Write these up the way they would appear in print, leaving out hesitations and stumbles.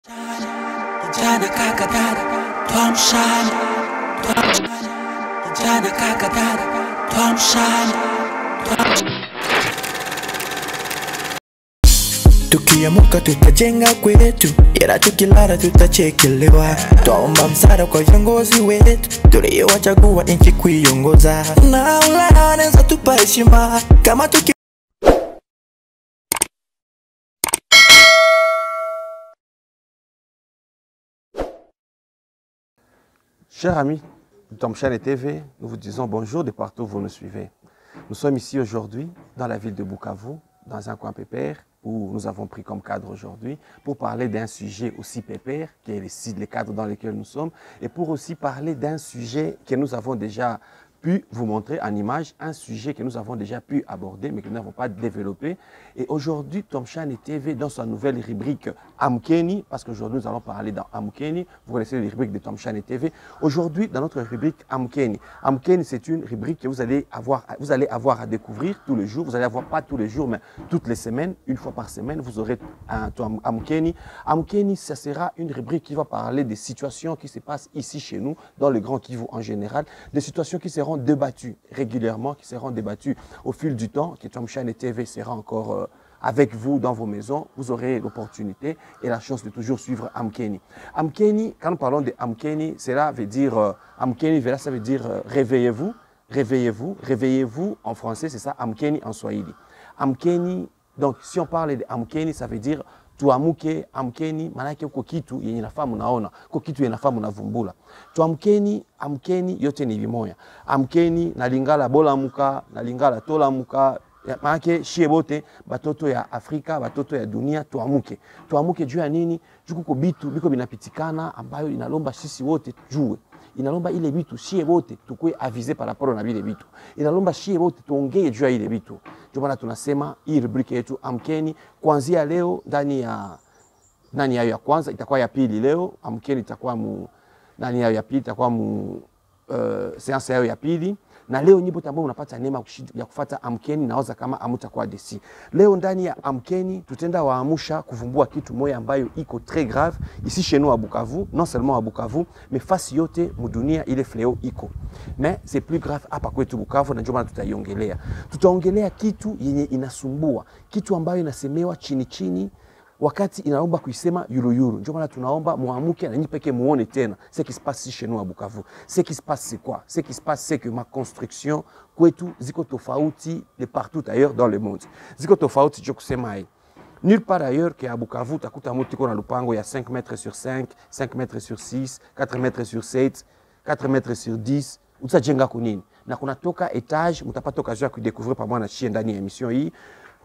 Kijana kaka dada, twamshane. Kijana kaka dada, twamshane. Tukiamuka tutajenga kwetu, ila tukilala tutachekelewa. Twaomba msaada kwa viongozi wetu tuliowachagua nchi kuiongoza, na Ulaya wanaweza tupa heshima kama tuki Chers amis de Twamshane TV, nous vous disons bonjour de partout où vous nous suivez. Nous sommes ici aujourd'hui dans la ville de Bukavu, dans un coin pépère, où nous avons pris comme cadre aujourd'hui pour parler d'un sujet aussi pépère, qui est le cadre dans lequel nous sommes, et pour aussi parler d'un sujet que nous avons déjà pu vous montrer en image, un sujet que nous avons déjà pu aborder, mais que nous n'avons pas développé. Et aujourd'hui, Twamshane TV, dans sa nouvelle rubrique Amkeni, parce qu'aujourd'hui nous allons parler dans Amkeni, vous connaissez les rubriques de Twamshane TV. Aujourd'hui, dans notre rubrique Amkeni, Amkeni c'est une rubrique que vous allez avoir à découvrir tous les jours. Vous allez avoir pas tous les jours, mais toutes les semaines, une fois par semaine, vous aurez un Amkeni. Amkeni, ça sera une rubrique qui va parler des situations qui se passent ici chez nous, dans le Grand Kivu en général, des situations qui seront débattues régulièrement, qui seront débattues au fil du temps, que Twamshane TV sera encore avec vous dans vos maisons. Vous aurez l'opportunité et la chance de toujours suivre Amkeni. Amkeni, quand nous parlons de Amkeni, cela veut dire, Amkeni, ça veut dire réveillez-vous, réveillez-vous, réveillez-vous en français, c'est ça, Amkeni en Swahili. Amkeni, donc si on parle de Amkeni, ça veut dire tuamuke. Amkeni manake uko kitu yenye nafaa munaona, uko kitu yenye nafaa munavumbula. Tuamkeni, amkeni yote ni vimoya. Amkeni nalingala bola muka, nalingala tola muka, manake shie bote batoto ya Afrika, batoto ya dunia, tuamuke. Tuamuke juu ya nini? Juu kuko bitu biko binapitikana ambayo inalomba sisi wote tujue. Inalomba ile bitu shie bote tukue avize par rapport na bile bitu. Inalomba shie bote tuongee juu ya ile bitu. Ndio maana tunasema hii rubrika yetu Amkeni kuanzia leo ndani ya kwanza itakuwa ya pili leo. Amkeni itakuwa ndani ya pili itakuwa seansi yao ya pili. Na leo nyipo ambao unapata neema ya kufuata Amkeni, naoza kama amutakuwa desi. Leo ndani ya Amkeni tutenda waamusha kuvumbua kitu moja ambayo iko très grave ici chez nous à Bukavu, non seulement à Bukavu, mais fasi yote mudunia ile fleo iko. Mais c'est plus grave hapa kwetu Bukavu, na ndio maana tutaiongelea. Tutaongelea kitu yenye inasumbua, kitu ambayo inasemewa chini chini wakati inaomba kuisema yulu. Ndio maana tunaomba muamuke na nyinyi peke muone tena ce qui se passe chez nous à Bukavu. Ce qui se passe c'est quoi? Ce qui se passe c'est que ma construction kwetu ziko tofauti de partout ailleurs dans le monde. Ziko tofauti je kusema hii. Nulle part ailleurs qu'à Bukavu takuta muti kona lupango ya 5 mètres sur 5, 5 mètres sur 6, 4 mètres sur 7, 4 mètres sur 10. Utajenga kunini? Na kuna toka etage mutapata occasion ya kudécouvrir pamoja na chie ndani ya emission hii.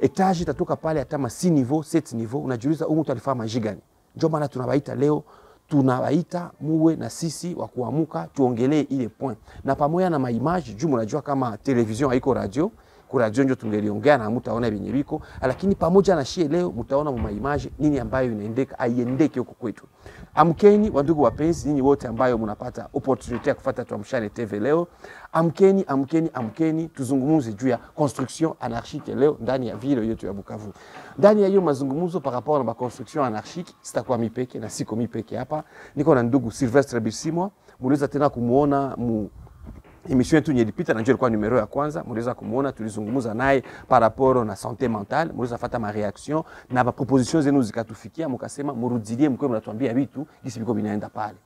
Etage itatoka pale atama 6 niveau, 7 niveau, unajiuliza huyu mtu alifanya maji gani? Ndio maana tunawaita leo, tunawaita muwe na sisi wa kuamuka tuongelee ile point. Na pamoja na maimage, juu mnajua kama television haiko radio, kwa radio ndio tungeliongea na mtaona binye biko, lakini pamoja na shie leo mtaona mu maimage nini ambayo inaendeka aiendeke huko kwetu. Amkeni wandugu wapenzi, nyinyi wote ambayo mnapata opportunity ya kufuata Twamshane TV leo. Amkeni tuzungumuze juu ya construction anarchique leo ndani ya ville yetu ya Bukavu. Ndani ya hiyo mazungumzo par rapport na construction anarchique, sitakuwa mipeke na siko mipeke hapa. Niko na ndugu Sylvestre Bisimwa, mliweza tena kumuona émission yetu ilipita na njoo ilikuwa numero ya kwanza, mliweza kumuona tulizungumza naye par rapport na santé mentale, mliweza fata ma réaction na ba propositions zenu zikatufikia, mkasema murudilie mko mnatuambia vitu gisi biko binaenda pale.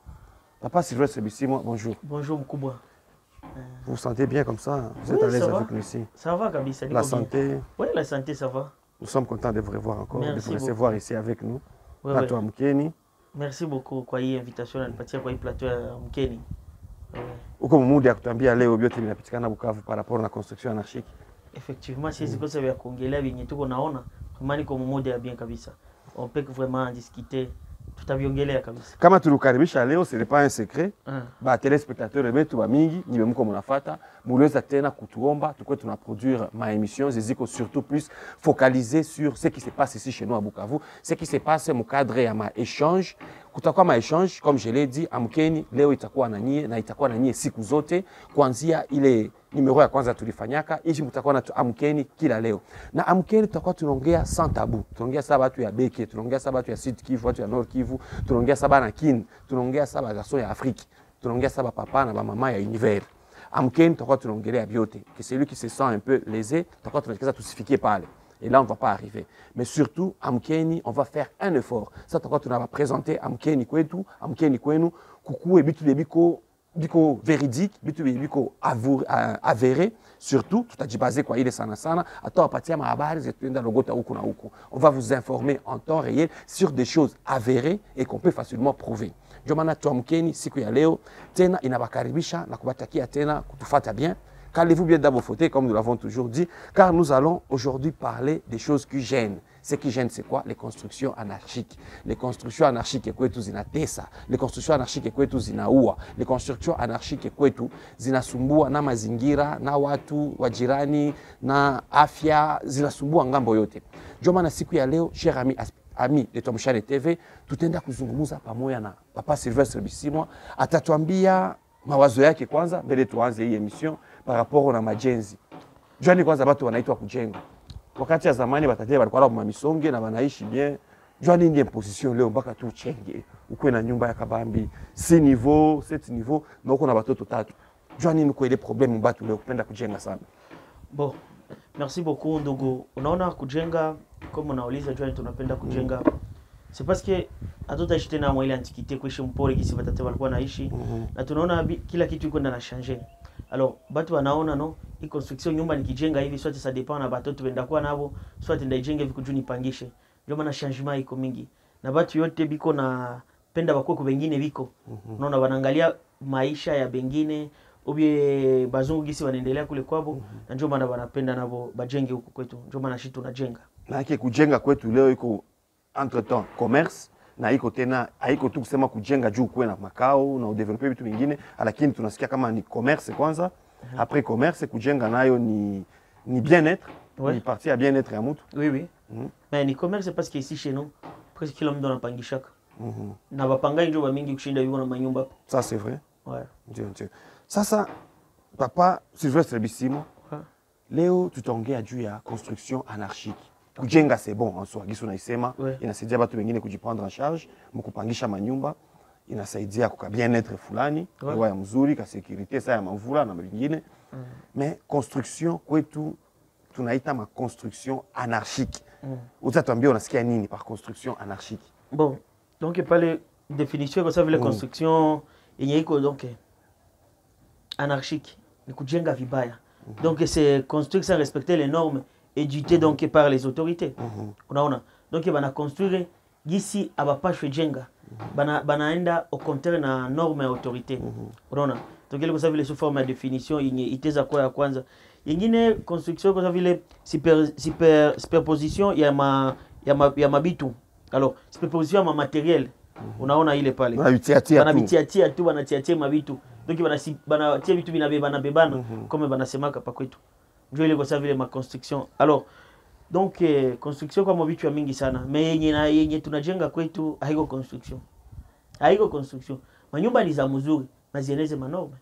Papa Sylvestre Bisimwa, bonjour. Bonjour mkubwa. Vous vous sentez bien comme ça? Vous êtes à l'aise avec nous ici? Ça va kabisa. La santé? Oui, la santé ça va. Nous sommes contents de vous revoir encore, Merci de vous recevoir ici avec nous. Ouais, Plateau Amkeni. Merci beaucoup kwa hii invitation na nipatia kwa hii plateau ya Amkeni. Uko mmoja ya kutuambia leo vyote vinapitikana Bukavu par rapport na construction anarchique. Effectivement, si ziko sawa ya kuongelea binyi tuko naona, vraiment kwa mmoja ya bien kabisa. On peut vraiment en discuter. Tutabiongelea kabisa. Kama tulikaribisha leo, ce n'est pas un secret. Ba téléspectateurs betu ba mingi, nibe mko mnafata, muliweza tena kutuomba tukwe tunaproduire ma émission ziziko surtout plus focalisé sur ce qui se passe ici chez nous à Bukavu, ce qui se passe au cadre ya ma échange kutakuwa maechange comme je l'ai dit, amkeni leo itakuwa na nyie na itakuwa na nyie siku zote kuanzia ile numero ya kwanza tulifanyaka, hivi mtakuwa na amkeni kila leo. Na amkeni tutakuwa tunaongea sans tabou. Tunaongea saba watu ya Beke, tunaongea saba watu ya Sud Kivu, watu ya Nord Kivu, tunaongea saba na Kin, tunaongea saba garçon ya Afrique, tunaongea saba papa na mama ya univers. Amkeni tutakuwa tunaongelea biote. Que celui qui se sent un peu lésé, tutakuwa tunaweza tusifikie pale. Et là, on ne va pas arriver. Mais surtout, Amkeni, on va faire un effort. Ça, tu vas présenter Amkeni Kwetu, Amkeni Kwenu, Coucou et Bitu Biko véridique, Bitu Biko avéré. Surtout, tout a dit basé quoi, il est sana sana. Attends, à partir de ma base, on va vous informer en temps réel sur des choses avérées et qu'on peut facilement prouver. Jomana tu Amkeni, siku ya leo, tena inabakaribisha na kubatakia tena kutufata bien. Calez-vous bien dans vos fauteuils, comme nous l'avons toujours dit, car nous allons aujourd'hui parler des choses qui gênent. Ce qui gêne, c'est quoi? Les constructions anarchiques. Les constructions anarchiques et kwetu zinatesa. Les constructions anarchiques et kwetu zinaua. Les constructions anarchiques et kwetu zinasumbua na mazingira, na watu, wajirani, na afya, zinasumbua ngambo yote. Ndio maana siku ya leo, cher ami de Tuamshane TV, tutaenda kuzungumza pamoja na Papa Sylvestre Bisimwa, atatuambia mawazo yake kwanza mbele tuanze hii emission par rapport na majenzi. Jwani kwanza watu wanaitwa kujenga. Wakati ya zamani batatia walikuwa na misonge na wanaishi bien. Jwani ndiye position leo mpaka tu uchenge. Ukwe na nyumba ya kabambi 6 niveau, 7 niveau na uko na watoto 3. Jwani ni kwa ile problème mbatu leo kupenda kujenga sana. Bon, merci beaucoup ndugu. Unaona kujenga kama unauliza Jwani tunapenda kujenga. C'est parce que hatutaishi tena mwa ile antiquité kuishi mpore kisi batate walikuwa naishi na tunaona kila kitu iko na changer. Alors batu wanaona no hii construction nyumba nikijenga hivi soit ça dépend na batoto wenda kwa nabo soit ndaijenge hivi kujuni pangishe. Ndio maana changement iko mingi. Na batu yote biko na penda bakwe kwa wengine biko. Unaona wanaangalia maisha ya bengine ubie bazungu gisi wanaendelea kule kwabo na ndio maana wanapenda nabo bajenge huko kwetu. Ndio maana shi tunajenga. Na yake kujenga kwetu leo iko entre temps commerce na iko tena haiko tu kusema kujenga juu kuwe na makao na udeveloper vitu vingine, lakini tunasikia kama ni commerce kwanza. Après commerce kujenga nayo ni bien-être, ni partie ya bien-être ya mtu. Oui oui. Mais ni commerce parce que ici chez nous presque kila mtu anapangishaka. Na wapangaji ndio wa mingi kushinda yuko na manyumba. Ça c'est vrai. Ouais. Ndio. Sasa Papa Sylvestre Bisimwa, leo tutaongea juu ya construction anarchique. Kujenga c'est bon en soi, gisu naisema, inasaidia watu wengine kujiprendre en charge, mkupangisha manyumba, inasaidia kwa bien-être fulani, kwa ya mzuri, kwa sécurité, ça ya mavula na vingine. Mais construction kwetu tunaita ma construction anarchique. Utatuambia unasikia nini par construction anarchique? Bon, donc pale définition kwa sababu construction yenye iko donc anarchique ni kujenga vibaya. Donc c'est construire sans respecter les normes édité donc par les autorités. Unaona? Donc bana construire gisi abapashwe jenga. Banaenda au contraire na norme ya autorité. Unaona? Donc ile kwa sababu ile sous forme ya définition yenye iteza kwa ya kwanza. Yengine construction kwa sababu ile superposition ya mabitu. Alors, superposition ya matériel. Unaona ile pale. Banabitiatia tu banatiatia mabitu. Donc banatia vitu binabebana comme banasemaka pa kwetu. Ndio ile kwa sababu ile ma construction. Alors donc construction kwa vitu mingi sana. Mais yenye tunajenga kwetu haiko construction. Haiko construction. Manyumba ni za mzuri, mazieneze manorme.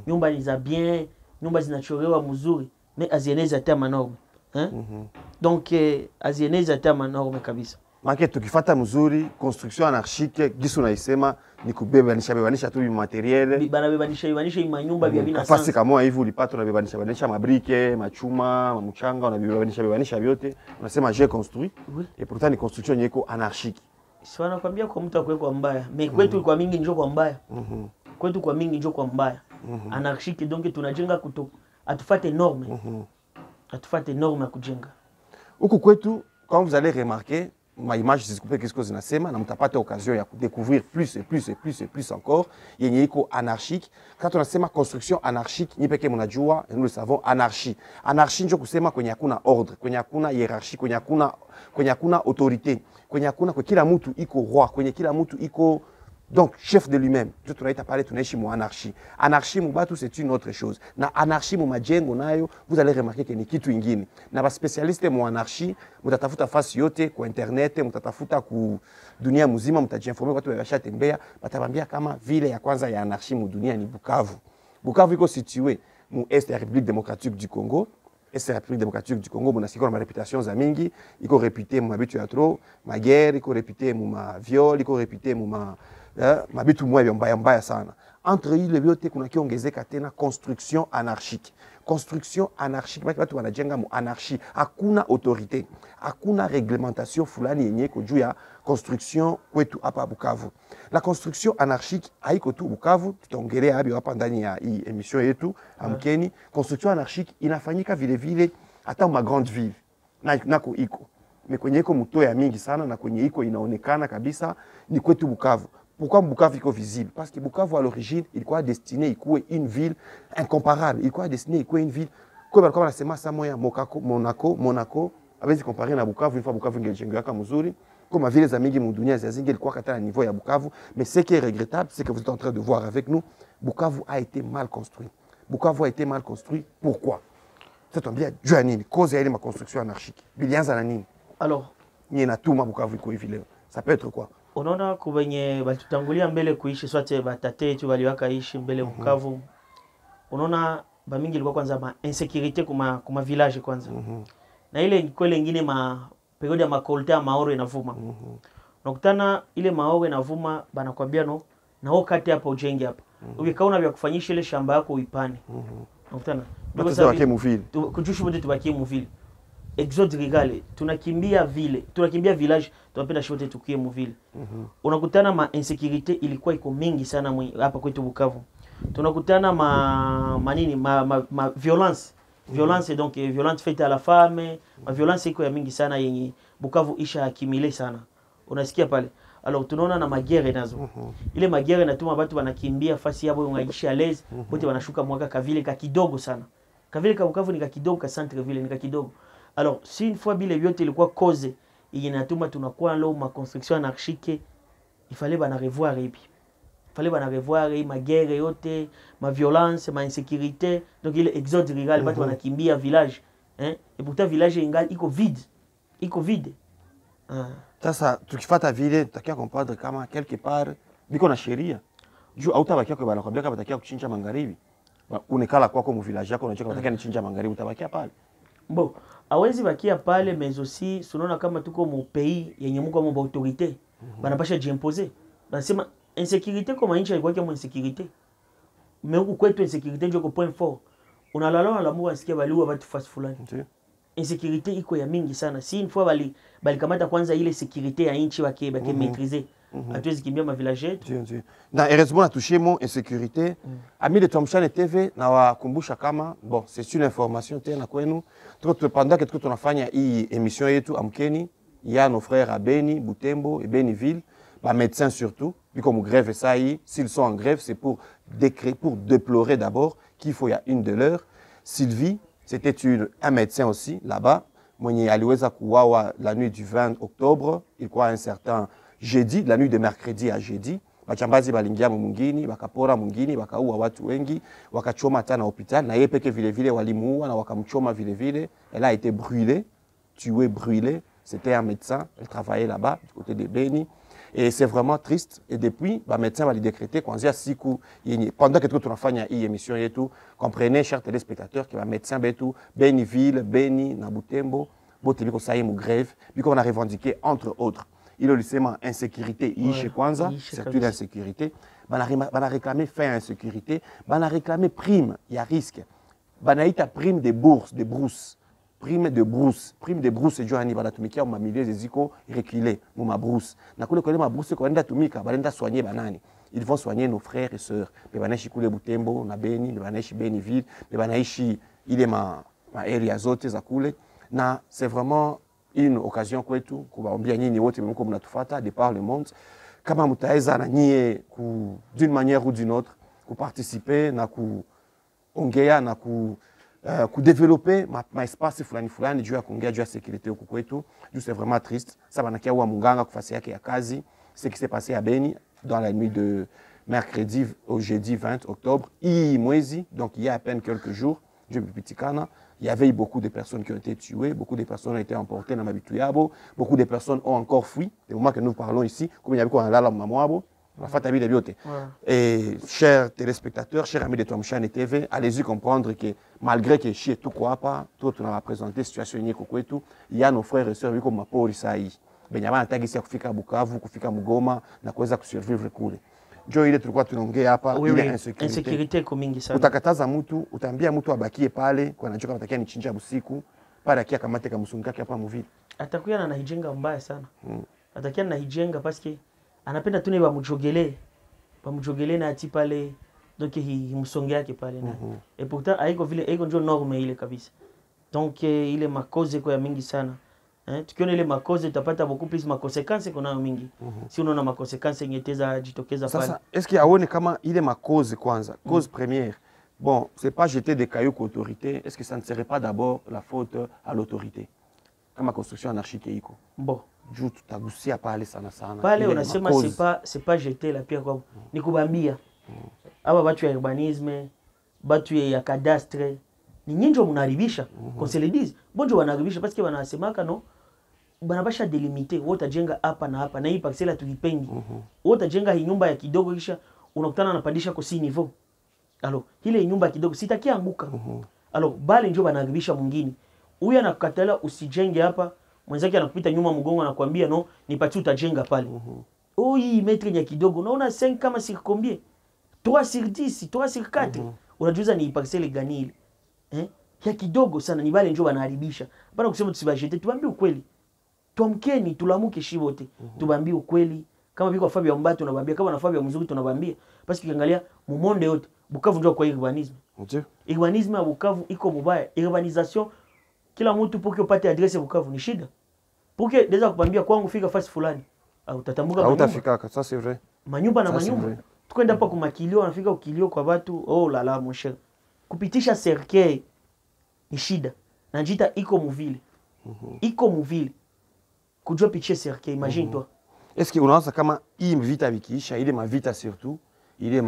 Nyumba ni za bien, nyumba zinachorewa mzuri, mais azieneze hata manorme. Donc azieneze hata manorme kabisa. Maki tukifata mzuri construction anarchique gisu naisema ni kubebanisha tu materiel. Banabebanisha manyumba vya bina sana. Fasi kama hivi ulipata unabebanisha mabrike, machuma, mchanga, unabebanisha vyote. Unasema j'ai construit. Et pourtant ni construction yeko anarchique. Si wanakuambia kwa mtu akwe kwa mbaya. Mais kwetu kwa mingi njoo kwa mbaya. Kwetu kwa mingi njoo kwa mbaya. Anarchique donc tunajenga atufate norme. Atufate norme ya kujenga. Huku kwetu quand vous allez remarquer ma image zisikupe kisko zinasema na mtapata occasion ya découvrir plus encore yenye iko anarchique. Quand on asema construction anarchique ni peke mnajua nous le savons anarchie ndio kusema kwenye hakuna ordre, kwenye hakuna hiérarchie, kwenye hakuna autorité, kwenye hakuna kwa kila mtu iko roi, kwenye kila mtu iko Donc, chef de lui-même, tout le monde parlé, tunaishi mu anarchie. Anarchie mu batu, c'est une autre chose. Na anarchie mu majengo nayo, vous allez remarquer que ni kitu ingine. Na ba spécialiste mu anarchie, mutatafuta fasi yote kwa internet, mutatafuta ku dunia muzima, mutajiinformer watu washa tembea, batabambia kama vile ya kwanza ya anarchie mu dunia ni Bukavu. Bukavu iko situé mu est ya République démocratique du Congo. Est la République démocratique du Congo, mon asiko na réputation za mingi, iko réputé mu mabitu ya trop, ma guerre, iko réputé mu ma viol, iko réputé mu ma mabitu mwa mbaya mbaya sana. Entre ile vyote kuna kiongezeka tena construction anarchique. Construction anarchique, watu wanajenga mu anarchie, hakuna autorité, hakuna réglementation fulani yenye ko juu ya construction kwetu hapa Bukavu. La construction anarchique haiko tu Bukavu, tutaongelea hapo hapa ndani ya hii emission yetu amkeni. Construction anarchique inafanyika vile vile hata ma grande ville. Nako iko. Mais kwenye iko muto ya mingi sana na kwenye iko inaonekana kabisa ni kwetu Bukavu. Pourquoi Bukavu est visible? Parce que Bukavu, à l'origine, il était destiné à une ville incomparable. Il était destiné à une ville comme on a sema Samoya, Monaco, avec comparé à Bukavu, une fois Bukavu ngejengeka muzuri, comme ville les amis mu dunia zazingi ilikuwa kata niveau ya Bukavu, mais ce qui est regrettable, c'est que vous êtes en train de voir avec nous, Bukavu a été mal construit. Bukavu a été mal construit. Pourquoi? C'est un bien Joanine, cause de ma construction anarchique. Bilianza na nini? Alors, ni na tuma Bukavu iko vile. Ça peut être quoi? Unaona kubenye batutangulia mbele kuishi swate batate yetu baliwaka ishi mbele Bukavu. Unaona ba mingi ilikuwa kwanza ma insécurité kuma village kwanza. Na ile kwele nyingine ma periode ya makolta maoro inavuma. Unakutana ile maoro inavuma banakwambia no na wewe kati hapa ujenge hapa. Ukikaona vya kufanyisha ile shamba yako uipane. Unakutana. Ndio sababu muvile. Kujushu mtu tubakie muvile. Exode rigale, tunakimbia village, tunapenda shote tukie muvile. Unakutana ma insécurité ilikuwa iko mingi sana hapa kwetu Bukavu. Tunakutana ma violence. Violence donc violence faite à la femme, ma violence iko ya mingi sana yenye Bukavu isha accumulé sana. Unasikia pale. Alors tunaona na magere nazo. Ile magere natuma watu wanakimbia fasi yabo unaishi à l'aise, wote wanashuka mwaka kavile ka kidogo sana. Kavile ka Bukavu ni ka kidogo, ka centre ville ni ka kidogo. Alors, si une fois bile vyote ilikuwa cause inatuma tunakuwa leo ma construction anarchique, il fallait bana revoir hivi. Il fallait bana revoir ma guerre yote, ma violence, ma insécurité. Donc il exode rural, watu wanakimbia village, hein? Et pourtant village ingali iko vide. Iko vide. Sasa tukifuata vile tutakia comprendre kama quelque part biko na sheria. Juu hautabakia kwa bana kwambia kama batakia kuchinja magharibi. Unekala kwako mu village yako unacheka batakia nichinja magharibi utabakia pale. Bon, awezi bakia pale mais aussi sunona kama tuko mu pays yenye muko mu autorité. Banapasha jiimposer. Banasema insécurité comme nchi ilikuwa kama insécurité. Mais huko kwetu insécurité ndio point fort. Unalala la mungu asikia baliwa watu fast fulani. Insécurité iko ya mingi sana. Si une fois bali kamata kwanza ile sécurité ya nchi wake maîtriser. Hatuwezi kimbia ma village yetu. Na heureusement touché mon insécurité. Ami de Tomshane TV na wakumbusha kama bon, c'est une information tena kwenu. Pendant que tunafanya hii émission yetu amkeni, il y a nos frères à Beni, Butembo et Beniville, les médecins surtout, puis comme grève ça s'ils sont en grève, c'est pour déplorer d'abord qu'il faut y a une de leurs. Sylvie, c'était un médecin aussi là-bas. Mwenye aliweza kuwawa la nuit du 20 octobre, il croit un certain jeudi, la nuit de mercredi à jeudi. Bachambazi balingia mungini, bakapora mungini, bakaua watu wengi, wakachoma hata na hospitali, na yeye peke vile vile walimuua na wakamchoma vile vile. Elle a été brûlée, tuée, brûlée. C'était un médecin, elle travaillait là-bas, du côté de Beni. Et c'est vraiment triste. Et depuis, le médecin va lui décréter kuanzia siku yenye. Pendant que tunafanya hii émission yetu, comprenez, chers téléspectateurs, que le médecin betu, Beniville, Beni, na Butembo, bote biko sayi mu grève, biko on a revendiqué entre autres. Il a lycément insécurité, chez Kwanza, c'est une insécurité. On a réclamé fin à insécurité, on a réclamé prime, il y a risque. On a eu prime de bourse, de brousse. Prime de brousse, c'est Johanny Balatumika, ma milieu des échos reculés, ma brousse. Na kule kole ma brousse, quand on a tumika, on a soigné banani. Ils vont soigner nos frères et sœurs. Mais on a Kule Butembo, na Beni, on a Beniville, mais on a il est ma area zote za kule. Na c'est vraiment une occasion kwetu kubaambia nyinyi wote mko mnatufuata de par le monde kama mtaweza na nyie d'une manière ou d'une autre kuparticiper na kuongea na kudévelopper ma espace fulani juu ya kuongea juu ya sécurité huko kwetu. Juu c'est vraiment triste. Ça banakia wa munganga kufasi yake ya kazi. Ce qui s'est passé à Beni, dans la nuit de mercredi au jeudi 20 octobre, donc il y a à peine quelques jours, il y avait eu beaucoup de personnes qui ont été tuées, beaucoup de personnes ont été emportées dans Mabituyabo, beaucoup de personnes ont encore fui. Au moment que nous parlons ici, comme il y avait quoi là, et chers téléspectateurs, chers amis de Twamshane TV, allez-y comprendre que malgré que chez tout quoi pas, tout on a présenté situation il y a nos frères et sœurs comme ma polisa hii. Benyama atagisi ya kufika Bukavu, kufika Mugoma na kuweza kusurvive kule. Ndio ile tulikuwa tunaongea hapa ile insécurité iko mingi sana. Utakataza mtu, utaambia mtu abakie pale kwa anajua kama atakia nichinja usiku, pale akia kamate kamsungaki hapa mvili. Atakuya na nahijenga mbaya sana. Atakia na hijenga parce que anapenda tu ne bamujogele na ati pale donc himsonge yake pale na. Et pourtant haiko vile haiko ndio norme ile kabisa. Donc ile makoze kwa mingi sana. Tukiona ile makoze utapata beaucoup plus makonsequences kuna mingi. Si unaona makonsequences yenye jitokeza pale. Sasa est-ce qu'il aone kama ile makoze kwanza, cause première. Bon, c'est pas jeter des cailloux aux autorités, est-ce que ça ne serait pas d'abord la faute à l'autorité? Kama construction anarchique iko. Bon, juu tutagusia pale sana sana. Pale unasema c'est pas jeter la pierre kwa ni kubambia. Aba batu ya urbanisme, batu ya cadastre, ni nyinjo mnaribisha. Qu'on se le dise. Bonjo wanaribisha parce que wanasemaka no banabasha delimiter wote jenga hapa na hapa na hii parcela tulipendi. Wote jenga hii nyumba ya kidogo kisha unakutana anapandisha kwa si niveau. Alors, ile nyumba ya kidogo sitakia anguka. Alors, bale ndio banaribisha mwingine. Huyu anakukatalia usijenge hapa, mwenzake anakupita nyuma mgongo anakuambia no, nipatie utajenga pale. Oh, hii metre ya kidogo. Unaona 5 kama sur combien? 3 sur 10, 3 sur 4. Unajuza ni parcelle gani ile. Ya kidogo sana ni bale ndio banaharibisha. Hapana kusema tusibajete, tuambie ukweli. Tuamkeni, tulamuke shibote. Tubambie ukweli. Kama biko Fabio Mbatu tunabambia, kama na Fabio Mzuri tunabambia. Parce que ukiangalia mu monde yote, Bukavu ndio kwa urbanisme. Urbanisme ya Bukavu iko mubaya. Urbanisation kila mtu poke upate adresse ya Bukavu ni shida. Poke deza kupambia kwangu fika fasi fulani. Au tatambuka manyumba. Utafika, ça c'est vrai. Manyumba na manyumba. Tukwenda hapa kumakilio, anafika ukilio kwa watu, oh la la mon cher. Kupitisha cercueil ni shida. Na njita iko muvile. Iko muvile. Kujua pitisha cercueil, imagine toi. Est-ce que unaanza kama hii vita vikiisha, ile mavita surtout, ile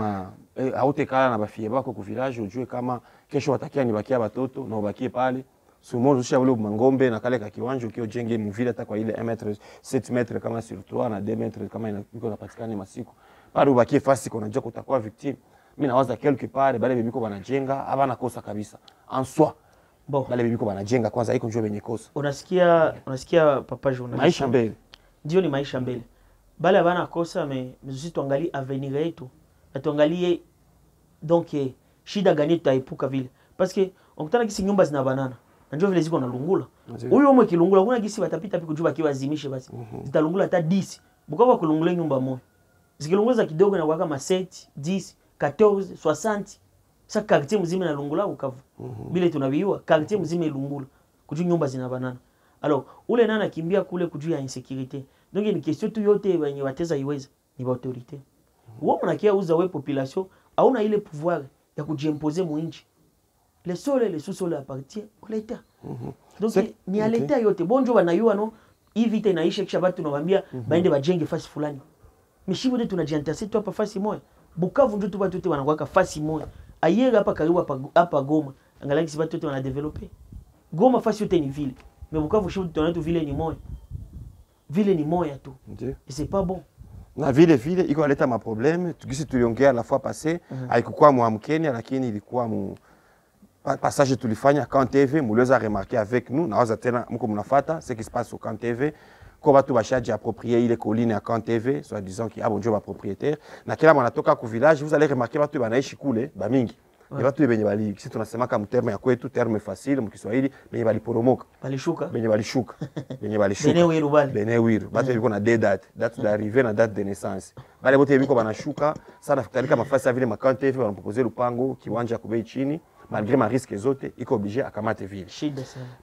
hautekala na bafie bako ku village ujue kama kesho watakia nibakia batoto na ubakie pale. Sumo jusha ule mangombe na kale ka kiwanja ukio jenge mvile hata kwa ile 1 metre 7 metre kama sur 3 na 2 metre kama iko napatikana masiku. Pale ubakie fasi kuna njoo utakuwa victime. Mimi nawaza quelque part bale bibiko banajenga habana kosa kabisa. En soi. Bon, bale bibiko banajenga kwanza iko njoo benye kosa. Unasikia papa journaliste. Maisha mbele. Ndio ni maisha mbele. Bale habana kosa mais tuangalie avenir yetu. Na tuangalie donc shida gani tutaepuka vile. Parce que ukutana kisi nyumba zina banana. Njoo vile ziko na lungula. Huyo omwe kilungula kuna gisi watapita piko juu bakiwazimishe basi. Zitalungula hata 10. Bukavu kulungula nyumba moja. Zikilunguza kidogo na kama 7, 10, 14, 60. Sasa quartier mzima na lungula Bukavu. Bile tunabiwa quartier mzima ilungula. Kujua nyumba zina banana. Alors, ule nana kimbia kule kujua insécurité. Donc ni question tu yote wenye wateza iweza ni ba autorité. Wao mnakia uza we population hauna ile pouvoir ya kujiimposer mwinchi. Les sols et les sous-sols appartiennent à l'État. Donc ni à l'État yote. Bonjo wanayua no hivi tena inaisha kisha watu tunawaambia baende bajenge fasi fulani. Mishibo ndio tunajiantasi tu hapa fasi moja. Bukavu ndio tu watu wote wanakuwa fasi moja. Ayega hapa karibu hapa Goma. Angalia kisi watu wote wana developer. Goma fasi yote ni vile. Mais Bukavu shibo tunaona tu vile ni moja. Vile ni moja tu. Et c'est pas bon. Na vile iko aleta ma problème. Tukisi tuliongea la fois passée, haikuwa muamkeni lakini ilikuwa passage tulifanya Camp TV, muliweza remarquer avec nous, na waza tena mko mnafuata ce qui se passe au Camp TV. Kwa watu bashaji approprier ile colline ya Camp TV, soit disant ki bon Dieu propriétaire. Na kila mwanatoka ku village, vous allez remarquer watu banaishi kule, ba mingi. Ni watu benye bali, sisi tunasema kama terme ya kwetu, terme facile mu Kiswahili, benye bali poromoka. Balishuka. Benye balishuka. Benye balishuka. Benewiru bali. Benewiru. Batu biko na date d'arrivée na date de naissance. Bale bote biko banashuka, sana fikiria mafasi ya vile ma Camp TV wanaproposer lupango, kiwanja kubei chini. Malgré ma risque zote, iko obligé à kamate ville.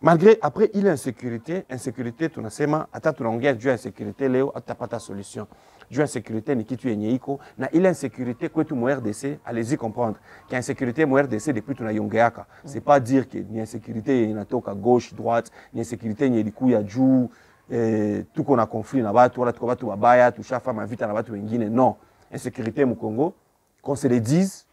Malgré, après, il y a insécurité, tunasema, hata tunaongea juu ya insécurité leo, atapata solution. Juu ya insécurité ni kitu yenye iko, na il y a insécurité kwetu mu RDC, allez-y comprendre, qu'il y a insécurité mu RDC depuis tunayongeaka. C'est pas dire que ni insécurité inatoka gauche, droite, ni insécurité yenye ilikuya juu, tuko na conflit na watu, wala tuko watu wabaya, tushafa mavita na watu wengine, non. insécurité au Congo, qu'on se le dise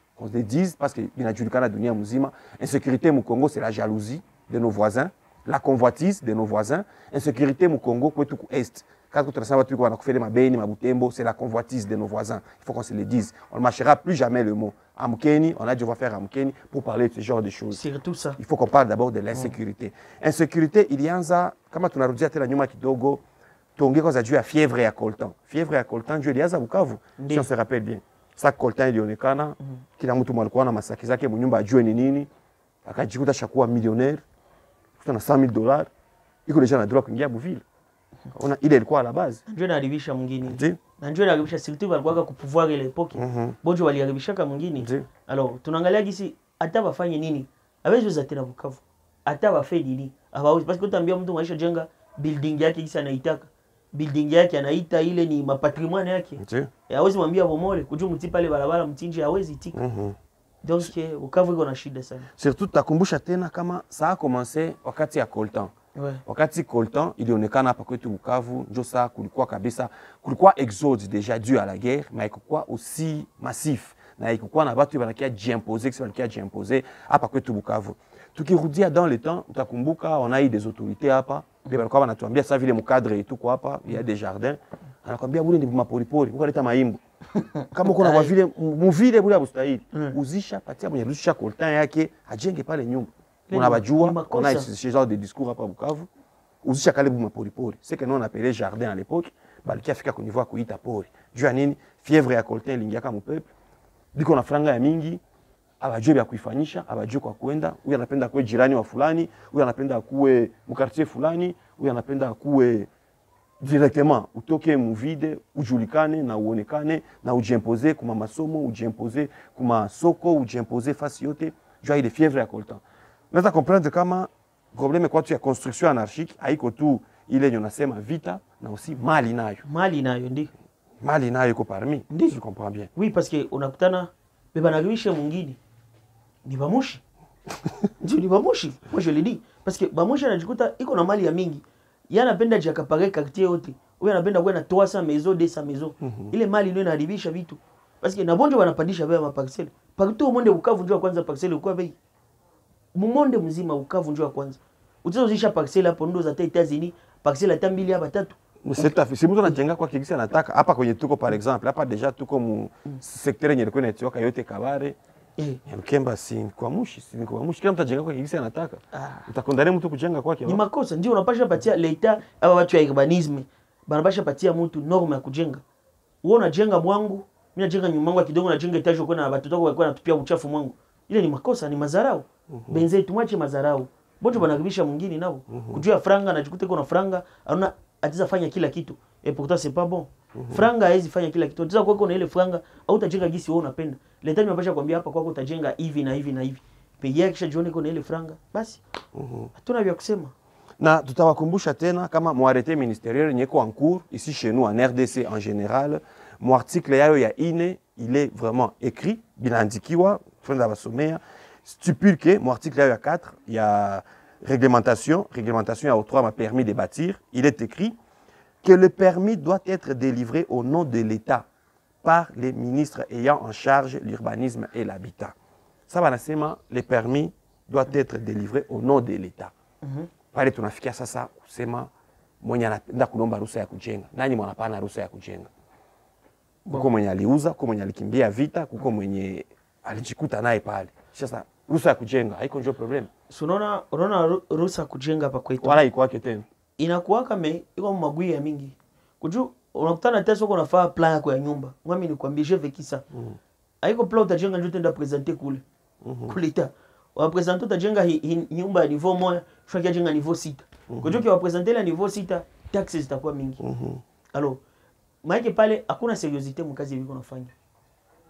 parce que binajulikana dunia mzima, insécurité au Congo c'est la jalousie de nos voisins, la convoitise de nos voisins, insécurité au Congo kwetu ku est. Quand tu as tu vas faire ma Beni, ma Butembo, c'est la convoitise de nos voisins. Il faut qu'on se le dise. On ne marchera plus jamais le mot. Amkeni, on a dû faire Amkeni pour parler de ce genre de choses. C'est tout ça. Il faut qu'on parle d'abord de l'insécurité. Insécurité, il y a ça, comme tu as dit à la Nyuma Kidogo, Tongé quand tu as fièvre à coltan. Fièvre à coltan, Dieu, il y a ça Bukavu. Si on se rappelle bien. Ça coltan il y a kila mtu malikuwa na masaki zake mnyumba ajue ni nini. Akajikuta shakuwa millionnaire. Kuta na $100,000. Iko deja na droit kuingia mvile. Ona ile ilikuwa à la base. Njoo naharibisha mwingine. Ndio. Na njoo naharibisha surtout walikuwa ku pouvoir ile epoque. Bojo waliharibisha kama mwingine. Ndio. Alors tunaangalia gisi hata wafanye nini? Hawezi za tena Bukavu. Hata wafanye nini? Hawawezi parce que utaambia mtu maisha jenga building yake gisi anaitaka. Building yake anaita ile ni mapatrimoine yake. Ndio. Hawezi mwambia bomole kujua mti pale barabara mtinje hawezi tika. Donc Bukavu iko na shida sana. Surtout takumbusha tena kama ça a commencé wakati ya coltan. Ouais. Wakati coltan ilionekana hapa kwetu Bukavu ndio saa kulikuwa kabisa kulikuwa exode déjà dû à la guerre mais kulikuwa aussi massif na ilikuwa na watu wanakia jiimposer kisi wanakia jiimposer hapa kwetu Bukavu. Tukirudia dans le temps utakumbuka on a eu des autorités hapa ndio walikuwa wanatuambia sasa vile mkadre yetu kwa hapa il y a des jardins anakuambia bure ni maporipori ukaleta maimbo kama uko na vile muvile bure abustahili uzisha patia mwenye rusha coltan yake ajenge pale nyumba. On a ce genre de discours à Bukavu. Uzisha kale buma poripori. C'est que nous on appelait jardin à l'époque. Baliki afika ku niveau kuita pori. Jua nini? Fièvre ya coltan lingia kama peuple. Biko na franga ya mingi. Abajue vya kuifanyisha, abajue kwa kwenda. Huyu anapenda kuwe jirani wa fulani, huyu anapenda kuwe mkartier fulani, huyu anapenda kuwe directement utoke muvide, ujulikane na uonekane na ujiimposer kuma masomo, ujiimposer kuma soko, ujiimposer fasi yote. Jua ile fièvre ya coltan. Unaweza comprendre kama problème kwa tu ya construction anarchique haiko tu ile nyonasema vita na aussi mali nayo. Mali nayo ndi. Mali nayo iko parmi. Ndi. Je comprends bien. Oui parce que unakutana beba na ruisha mwingine. Ni bamushi. Ndio ni bamushi. Moi je le dis parce que bamushi anajikuta iko na mali ya mingi. Yeye anapenda jakapare quartier yote. Huyo anapenda kuwa na 300 maisons, 200 maisons. Ile mali ndio inaharibisha vitu. Parce que na bonjo wanapandisha bei ya maparcelle. Partout au monde Bukavu ndio kwanza parcelle ilikuwa bei. Mumonde mzima Bukavu ndio kwanza. Utazozisha parcelle hapo ndo za États-Unis, parcelle hata 2 hapa 3. Si mtu anajenga kwa kigisi anataka hapa kwenye tuko par exemple, hapa deja tuko mu secteur yenye ilikuwa inaitwa yote Kabare. Mkemba si kwa mushi, si kwa mushi kila mtu ajenga kwa kigisi anataka. Utakondane mtu kujenga kwake. Ni makosa ndio unapasha patia leta aba watu ya urbanisme. Banapasha patia mtu norme ya kujenga. Wewe unajenga mwangu, mimi najenga nyumba yangu kidogo najenga etage kwa na watoto wako wanatupia uchafu mwangu. Ile ni makosa, ni madharau. Benze tumwache madharau. Bote banaribisha mwingine nao. Kujua franga na jikute kuna franga, anaona atiza fanya kila kitu. Et pourtant c'est pas bon. Franga haizi fanya kila kitu. Atiza kwako na ile franga au utajenga gisi wewe unapenda. Leta nimepasha kwambia hapa kwako utajenga hivi na hivi na hivi. Pia kisha jione kuna ile franga. Basi. Hatuna vya kusema. Na tutawakumbusha tena kama arrêté ministériel nyeko en cours ici chez nous en RDC en général, mon article yayo ya ine, il est vraiment écrit, bilandikiwa, twenda basomea. Stipule que mon article il y a 4, il y a réglementation il y a 3 m'a permis de bâtir, il est écrit que le permis doit être délivré au nom de l'État par les ministres ayant en charge l'urbanisme et l'habitat. Ça va nasema, le permis doit être délivré au nom de l'État. Pale tunafikia sasa kusema mwenye anapenda kulomba ruhusa ya kujenga. Nani mwanapana ruhusa ya kujenga? Kuko mwenye aliuza, kuko mwenye alikimbia vita, kuko mwenye alijikuta naye pale. Sasa ruhusa ya kujenga haiko ndio problem. Unaona ruhusa kujenga hapa kwetu. Wala iko yake tena. Inakuwa kama iko magui ya mingi. Kujua unakutana tena soko unafaa plan yako ya nyumba. Mwami nikwambie je veux ça. Haiko plan utajenga ndio tenda presenter kule. Kulita. Wa presenter utajenga nyumba ya niveau moja, shaka jenga niveau 6. Kujua kwa presenter la niveau 6, taxes zitakuwa mingi. Alors, maana pale hakuna seriosité mkazi hivi unafanya.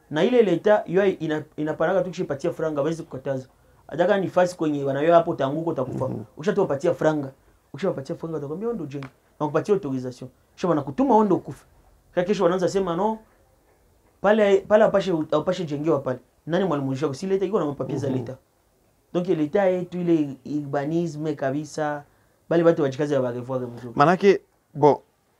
Na ile leta yeye inapanaga tu kishipatia franga hawezi kukataza. Ataka nifasi kwenye wanayo hapo tanguko utakufa. Ukishatopatia franga. Ukishapatia franga utakwambia ndo jenga. Na kupatia autorisation. Kisha wanakutuma ndo ukufa. Kesho wanaanza sema no. Pale apashe jengewa pale. Nani mwalimulisha si leta iko na mapapia za leta. Donc leta yetu ile urbanisme kabisa. Bali watu wajikaze wa revoir mzuri. Manake bon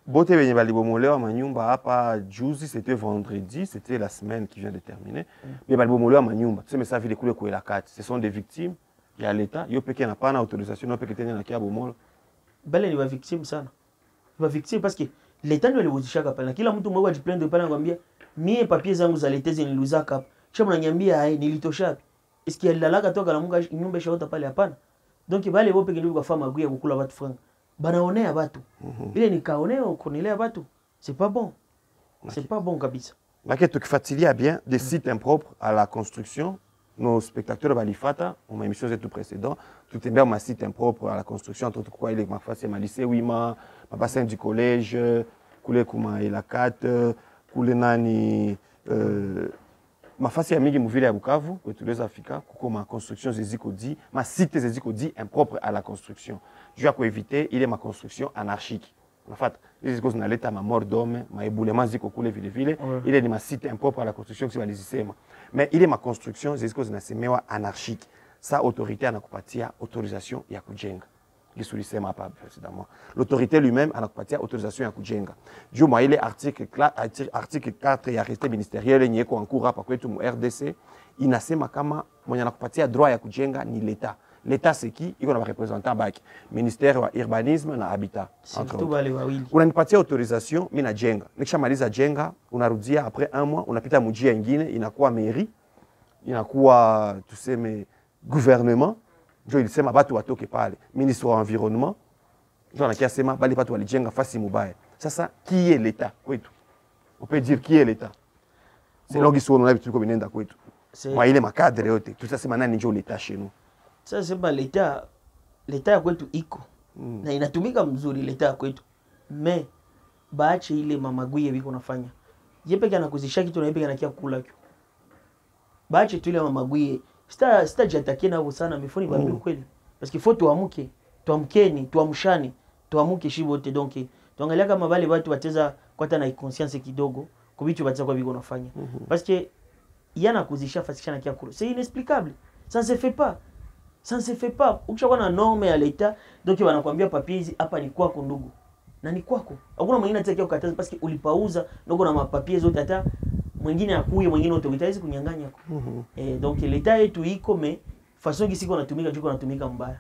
bote benye balibomolewa manyumba hapa juzi, c'était vendredi, c'était la semaine qui vient de terminer. Mais balibomolewa manyumba, tuseme ça vile kule kwa kati. Ce sont des victimes ya l'État, yo peke na pana autorisation, yo peke tena na kia bomola. Bale ni ba victime sana. Ba victime parce que l'État ndio alibuzishaka pale. Kila mtu mmoja ajiplainde pale anakuambia mie papier zangu za l'État ziniluzaka hapa. Kisha mnaniambia hai nilitosha. Isikia lilalaka toka na munga nyumba shaota pale hapana. Donc bale bo peke ndio kwa fama guya kukula watu franga. Banaonea watu. Ile ni kaoneo kunilea watu. C'est pas bon. C'est pas bon kabisa. Lakini tukifuatilia bien des sites impropres à la construction, nos spectateurs balifata, on émission zetu précédent, tout est bien ma site impropre à la construction, entre quoi il est ma face ma lycée Wima, ma bassin du collège, kule kuma ila 4, kule nani ma face ya mingi muvile ya Bukavu, kwetu les Afrika, kuko ma construction zeziko di, ma site zeziko di impropre à la construction. Je vais éviter, il est ma construction anarchique. En fait, les causes na leta ma mort d'homme, ma éboulement ziko kule vile vile, il est ma site impropre à la construction qui va les isema. Mais il est ma construction, les causes na semewa anarchique. Sa autorité anakupatia autorisation ya kujenga. Gisulisema hapa précédemment. L'autorité lui-même anakupatia autorisation ya kujenga. Juu mwa ile article 4 ya arrêté ministériel yenye iko en cours hapa kwetu mu RDC, inasema kama mwenye anakupatia droit ya kujenga ni l'État. L'État c'est qui? Il y a un représentant baki. Ministère wa urbanisme na habitat. Surtout wale wawili. Unanipatia autorisation, mimi na jenga. Nikishamaliza jenga, unarudia après un mois, unapita mujia ingine, inakuwa mairie, inakuwa tuseme gouvernement. Ndio ilisema batu watoke pale. Ministre wa environnement. Ndio anakia sema bali batu walijenga fasi mubaya. Sasa qui est l'État kwetu? On peut dire qui est l'État? C'est là qu'ils sont là bitu ko binenda kwetu. Moi ile makadre yote. Tutasema nani ndio l'État chez nous? Sasa sema l'État ya kwetu iko na inatumika mzuri l'État ya kwetu, mais baache ile mamaguye biko nafanya yepe kana kuzisha kitu na yepe kana kia kula kyo, baache tu ile mamaguye. Sita jatakie nao sana mifoni ba kweli, parce qu'il faut tuamkeni tuamshani tuamuke shibote. Donc tuangalia kama wale watu wateza kwata na conscience kidogo kubitu batza kwa biko nafanya, parce que yana kuzisha fasisha na kia kula, c'est inexplicable, ça ne se fait pas. Ça ne se fait pas. Ukishakuwa na norme ya l'État, donc wanakuambia papier hizi hapa ni kwako ndugu. Na ni kwako. Hakuna mwingine atakaye kukataza parce que ulipauza ndugu na mapapier zote, hata mwingine akuye mwingine autorité kunyang'anya yako. Donc l'État yetu iko mais façon gisi iko natumika juko natumika mbaya.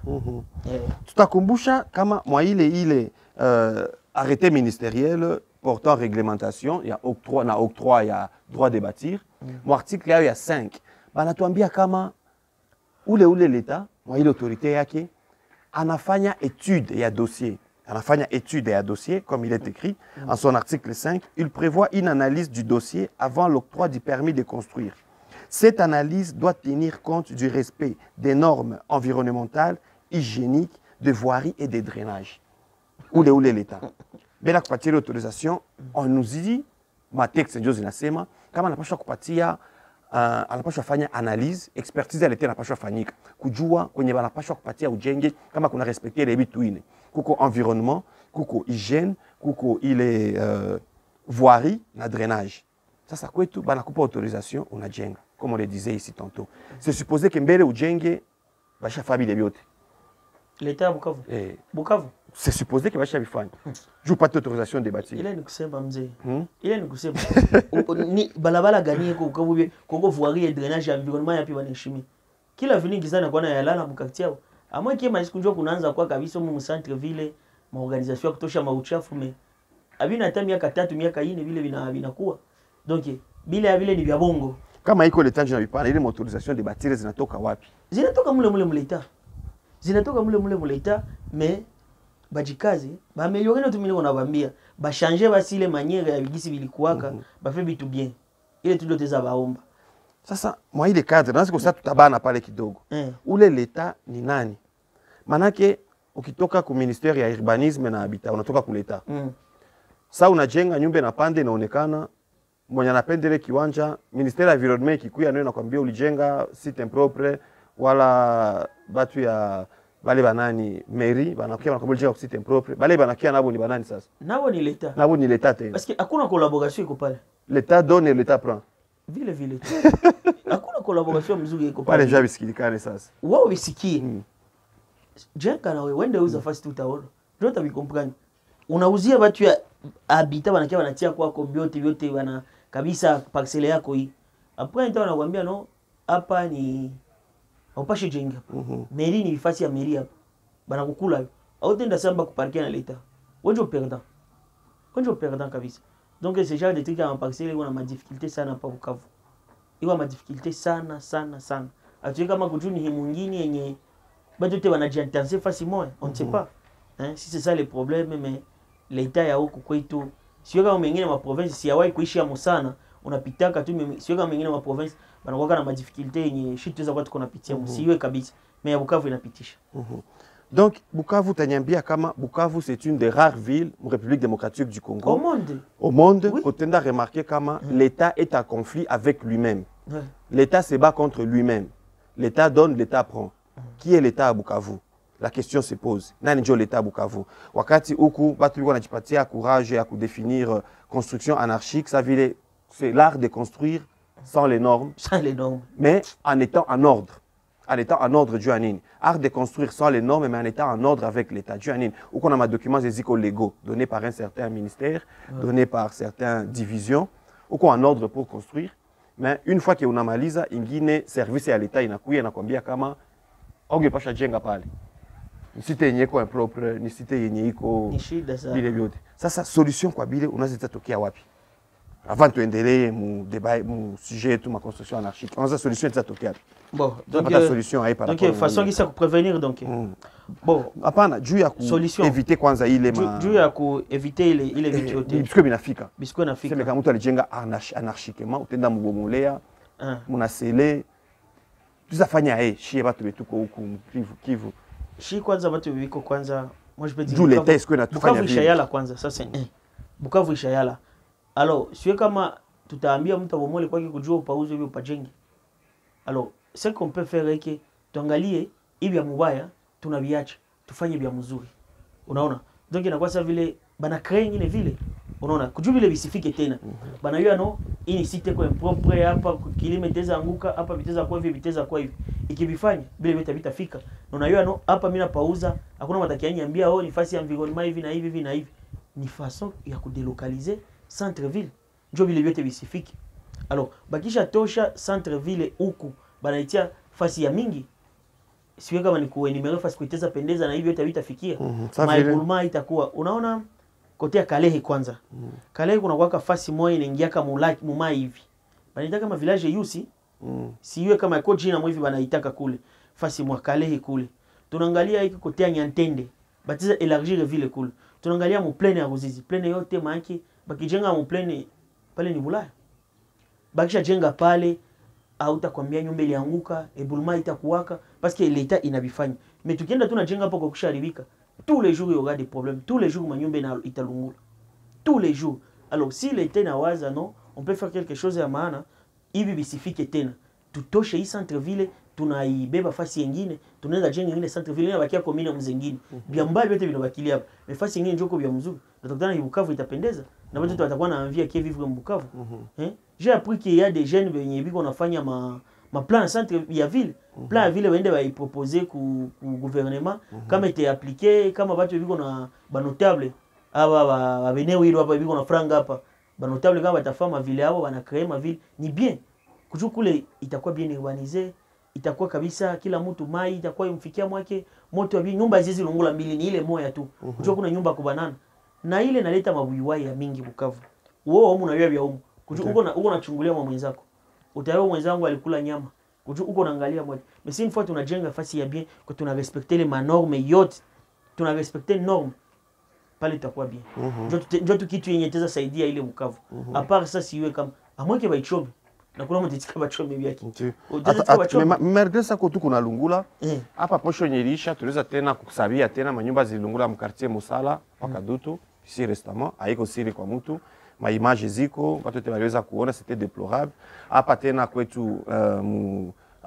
Tutakumbusha kama mwa ile arrêté ministériel portant réglementation ya octroi ya droit de bâtir. Mwa article ya 5. Banatuambia kama ule l'État, mwa ile autorité yake, anafanya étude ya dossier. Anafanya étude ya dossier, comme il est écrit en son article 5, il prévoit une analyse du dossier avant l'octroi du permis de construire. Cette analyse doit tenir compte du respect des normes environnementales, hygiéniques, de voirie et de drainage. Ule l'État. Bela kupatia l'autorisation, on nous dit, ma texte ndio zinasema, kama anapaswa kupatia anapaswa fanya analyse, expertise ya lete anapaswa fanyika. Kujua kwenye anapaswa kupatia ujenge kama kuna respecter les bitu ine. Kuko environnement, kuko hygiène, kuko ile voirie na drainage. Sasa kwetu banakupa autorisation unajenga. Comme on le disait ici tantôt. C'est supposé que mbele ujenge basha famille biote. L'État ya Bukavu. Bukavu. C'est supposé que basha bifanye. Je pas d'autorisation de bâtir. Ile ni kusema mzee. Ile ni kusema ni balabala gani iko Bukavu koko voirie et drainage environnement yapi banaheshimia. Kila vilingi sana kwa na yalala mkakati yao. Amwe kema sikunjua kunaanza kwa kabisa mu centre ville, ma organisation kutosha mauchafu me. Abina hata miaka 3 miaka 4 vile vinakuwa. Donc bila vile ni vya bongo. Kama iko l'État je n'avais pas ile autorisation de bâtir zinatoka wapi? Zinatoka mule l'État. Zinatoka mule l'État, mais bajikaze ba améliorer notre milieu on a bambia ba changer basi ile manière ya bigisi bilikuwaka ba fait bitu bien ile tudo teza baomba. Sasa mwa ile cadre naanza kwa sababu tutabana pale kidogo. Ule l'État ni nani? Manake ukitoka ku ministère ya urbanisme na habitat unatoka ku l'État. Sasa unajenga nyumba na pande inaonekana mwenye anapendele kiwanja, ministère ya environnement kikuya ndio nakwambia ulijenga site impropre wala batu ya bale banani mairie banakia nakwambia ulijenga site impropre bale banakia nabo ni banani sasa? Nabo ni l'État. Nabo ni l'État tena. Parce que hakuna collaboration iko pale. L'État donne et l'État prend. Vile. Hakuna collaboration mzuri iko pale. Pale jabi sikilikane sasa. Wao bisikie. Jenga na wewe wende uza fast utaona. Ndio utabikomprendre. Unauzia watu ya habita banakia banatia kwako byote bana kabisa parcelle yako hii. Après ndio wanakuambia no hapa ni haupashe jenga. Mairie ni nafasi ya mairie hapa. Bana kukula hiyo. Au tenda samba kuparkia na leta. Wewe perdant. Wewe perdant kabisa. Donc ce genre de trucs en parcelle on a ma difficulté sana hapa Bukavu. Iwa ma difficulté sana. Atuye kama kujuni hii mwingine yenye bado te wanajiantanse facilement, on ne sait pas. Hein, si c'est ça le problème, mais l'état ya huku kwetu sio kama mengine ma province si yawahi kuishi hapo sana, unapitaka tu sio kama mengine ma province banakuwa na ma difficulté yenye shit za watu kunapitia msiwe kabisa. Mais ya Bukavu inapitisha. Donc Bukavu tanyambia kama Bukavu c'est une des rares villes en République démocratique du Congo. Au monde, oui. Quand on a remarqué comment l'État est en conflit avec lui-même. L'État se bat contre lui-même. L'État donne, l'État prend. Qui est l'État à Bukavu? La question se pose. Nani ndio l'État à Bukavu? Wakati huku batu biko najipatia courage ya kudéfinir construction anarchique, ça veut c'est l'art de construire sans les normes. Sans les normes. Mais en étant en ordre. En étant en ordre du Anine. Art de construire sans les normes, mais en étant en ordre avec l'État du Anine. Ou qu'on a ma documents légaux donnés par un certain ministère, donnés par certaines divisions, ou qu'on a en ordre pour construire. Mais une fois qu'on analyse, ingine service à l'État inakuya nakwambia kama ongepasha jenga pale. Nisite yenye iko impropre, nisite yenye iko bile biote. Sasa solution kwa bile unaweza tokea wapi? Avant tuendelee mu débat mu sujet tout ma construction anarchique. On a solution tokea wapi? Bon, donc la solution hai par donc façon qui ça pour prévenir donc. Bon, hapana juu ya éviter kwanza ile juu ya ku éviter ile vitu yote. Bisiko binafika. Bisiko nafika. Sema kama mtu alijenga anarchiquement utenda mubomolea. Munasele tuzafanya shie watu betuko huku Kivu. Shi kwanza watu biko kwanza moi je peux dire d'où les tests que na tufanya Bukavu ishayala kwanza sasa Bukavu ishayala. Alors sio kama tutaambia mtu abomole kwake kujua upauze hiyo pajenge. Alors ce qu'on peut faire est que tuangalie hivi ya mubaya tunaviacha tufanye vya mzuri. Unaona? Donc inakuwa sasa vile bana créer nyingine vile. Unaona? Kujua vile visifike tena. Bana yua no ini site kwa impropre hapa kilime teza anguka hapa viteza kwa hivi viteza kwa hivi. Ikivifanya vile vita vitafika. Na unajua no hapa mimi napauza hakuna matakiani ambia oh ni fasi ya environnement hivi na hivi na hivi. Ni façon ya kudélocaliser centre ville. Ndio vile vyote visifike. Alors bakisha tosha centre ville huku banaitia fasi ya mingi. Siwe kama ni kuenumere fasi kuiteza pendeza na hivyo itafikia. Maibulma itakuwa unaona kotea Kalehe kwanza. Kalehe kuna kwaka fasi moja inaingia kama mulaki muma hivi. Banaita kama village yusi. Siwe kama iko jina mwivi banaitaka kule. Fasi mwa Kalehe kule. Tunaangalia hiki kotea Nyantende. Batiza élargir ville kule. Tunaangalia mu plaine ya Ruzizi. Plaine yote manki bakijenga mu plaine pale ni Bulaya. Bakisha jenga pale hautakwambia nyumba ilianguka, ebulma itakuwaka parce que l'État inabifanya. Mais tukienda tunajenga hapo kwa kusharibika. Tous les jours il y aura des problèmes. Tous les jours manyumba italungula. Tous les jours. Alors si l'État inawaza non, on peut faire quelque chose ya maana hivi bisifike tena. Tutoshe hii centre ville tunaibeba fasi nyingine, tunaweza jenga nyingine centre ville na bakia commune mzengine. Bia mbaya vyote vinabakilia hapa. Mais fasi nyingine njoko bia mzuri. Tutakutana ni Bukavu itapendeza. Na watu watakuwa na envie ya vivre Bukavu. J'ai appris qu'il y a des jeunes venye biko nafanya ma plan centre ya ville. Plan ya ville wende ba proposer ku gouvernement kama était appliqué kama watu biko na ba notable aba beneo hilo hapa biko na franga hapa. Ba notable kama batafanya ville yao wana créer ma ville ni bien. Kujua kule itakuwa bien urbanisé, itakuwa kabisa kila mtu mai itakuwa imfikia mwake moto ya nyumba hizi lungula mbili ni ile moja tu. Kujua kuna nyumba kubanana. Na ile naleta mabuiwai ya mingi Bukavu. Wewe huko unajua vya huko. Kujua uko unachungulia mwa mwenzako. Utaelewa mwenzangu alikula nyama. Kujua uko unaangalia moja. Mais si une fois tunajenga fasi ya bien, que tuna respecter les normes yote, tuna respecter normes pale itakuwa bien. Ndio tu kitu yenye teza saidia ile Bukavu. A part ça siwe kama amweke baichome. Na kuna mtitika bachome vyake. Malgré ça ko tu kuna lungula. Hapa posho nyirisha tunaweza tena kusabia tena manyumba zilungula mu quartier Musala Pakadutu, ici récemment, haiko siri kwa mtu. Ma image ziko watu wote waliweza kuona c'était déplorable. Hapa tena kwetu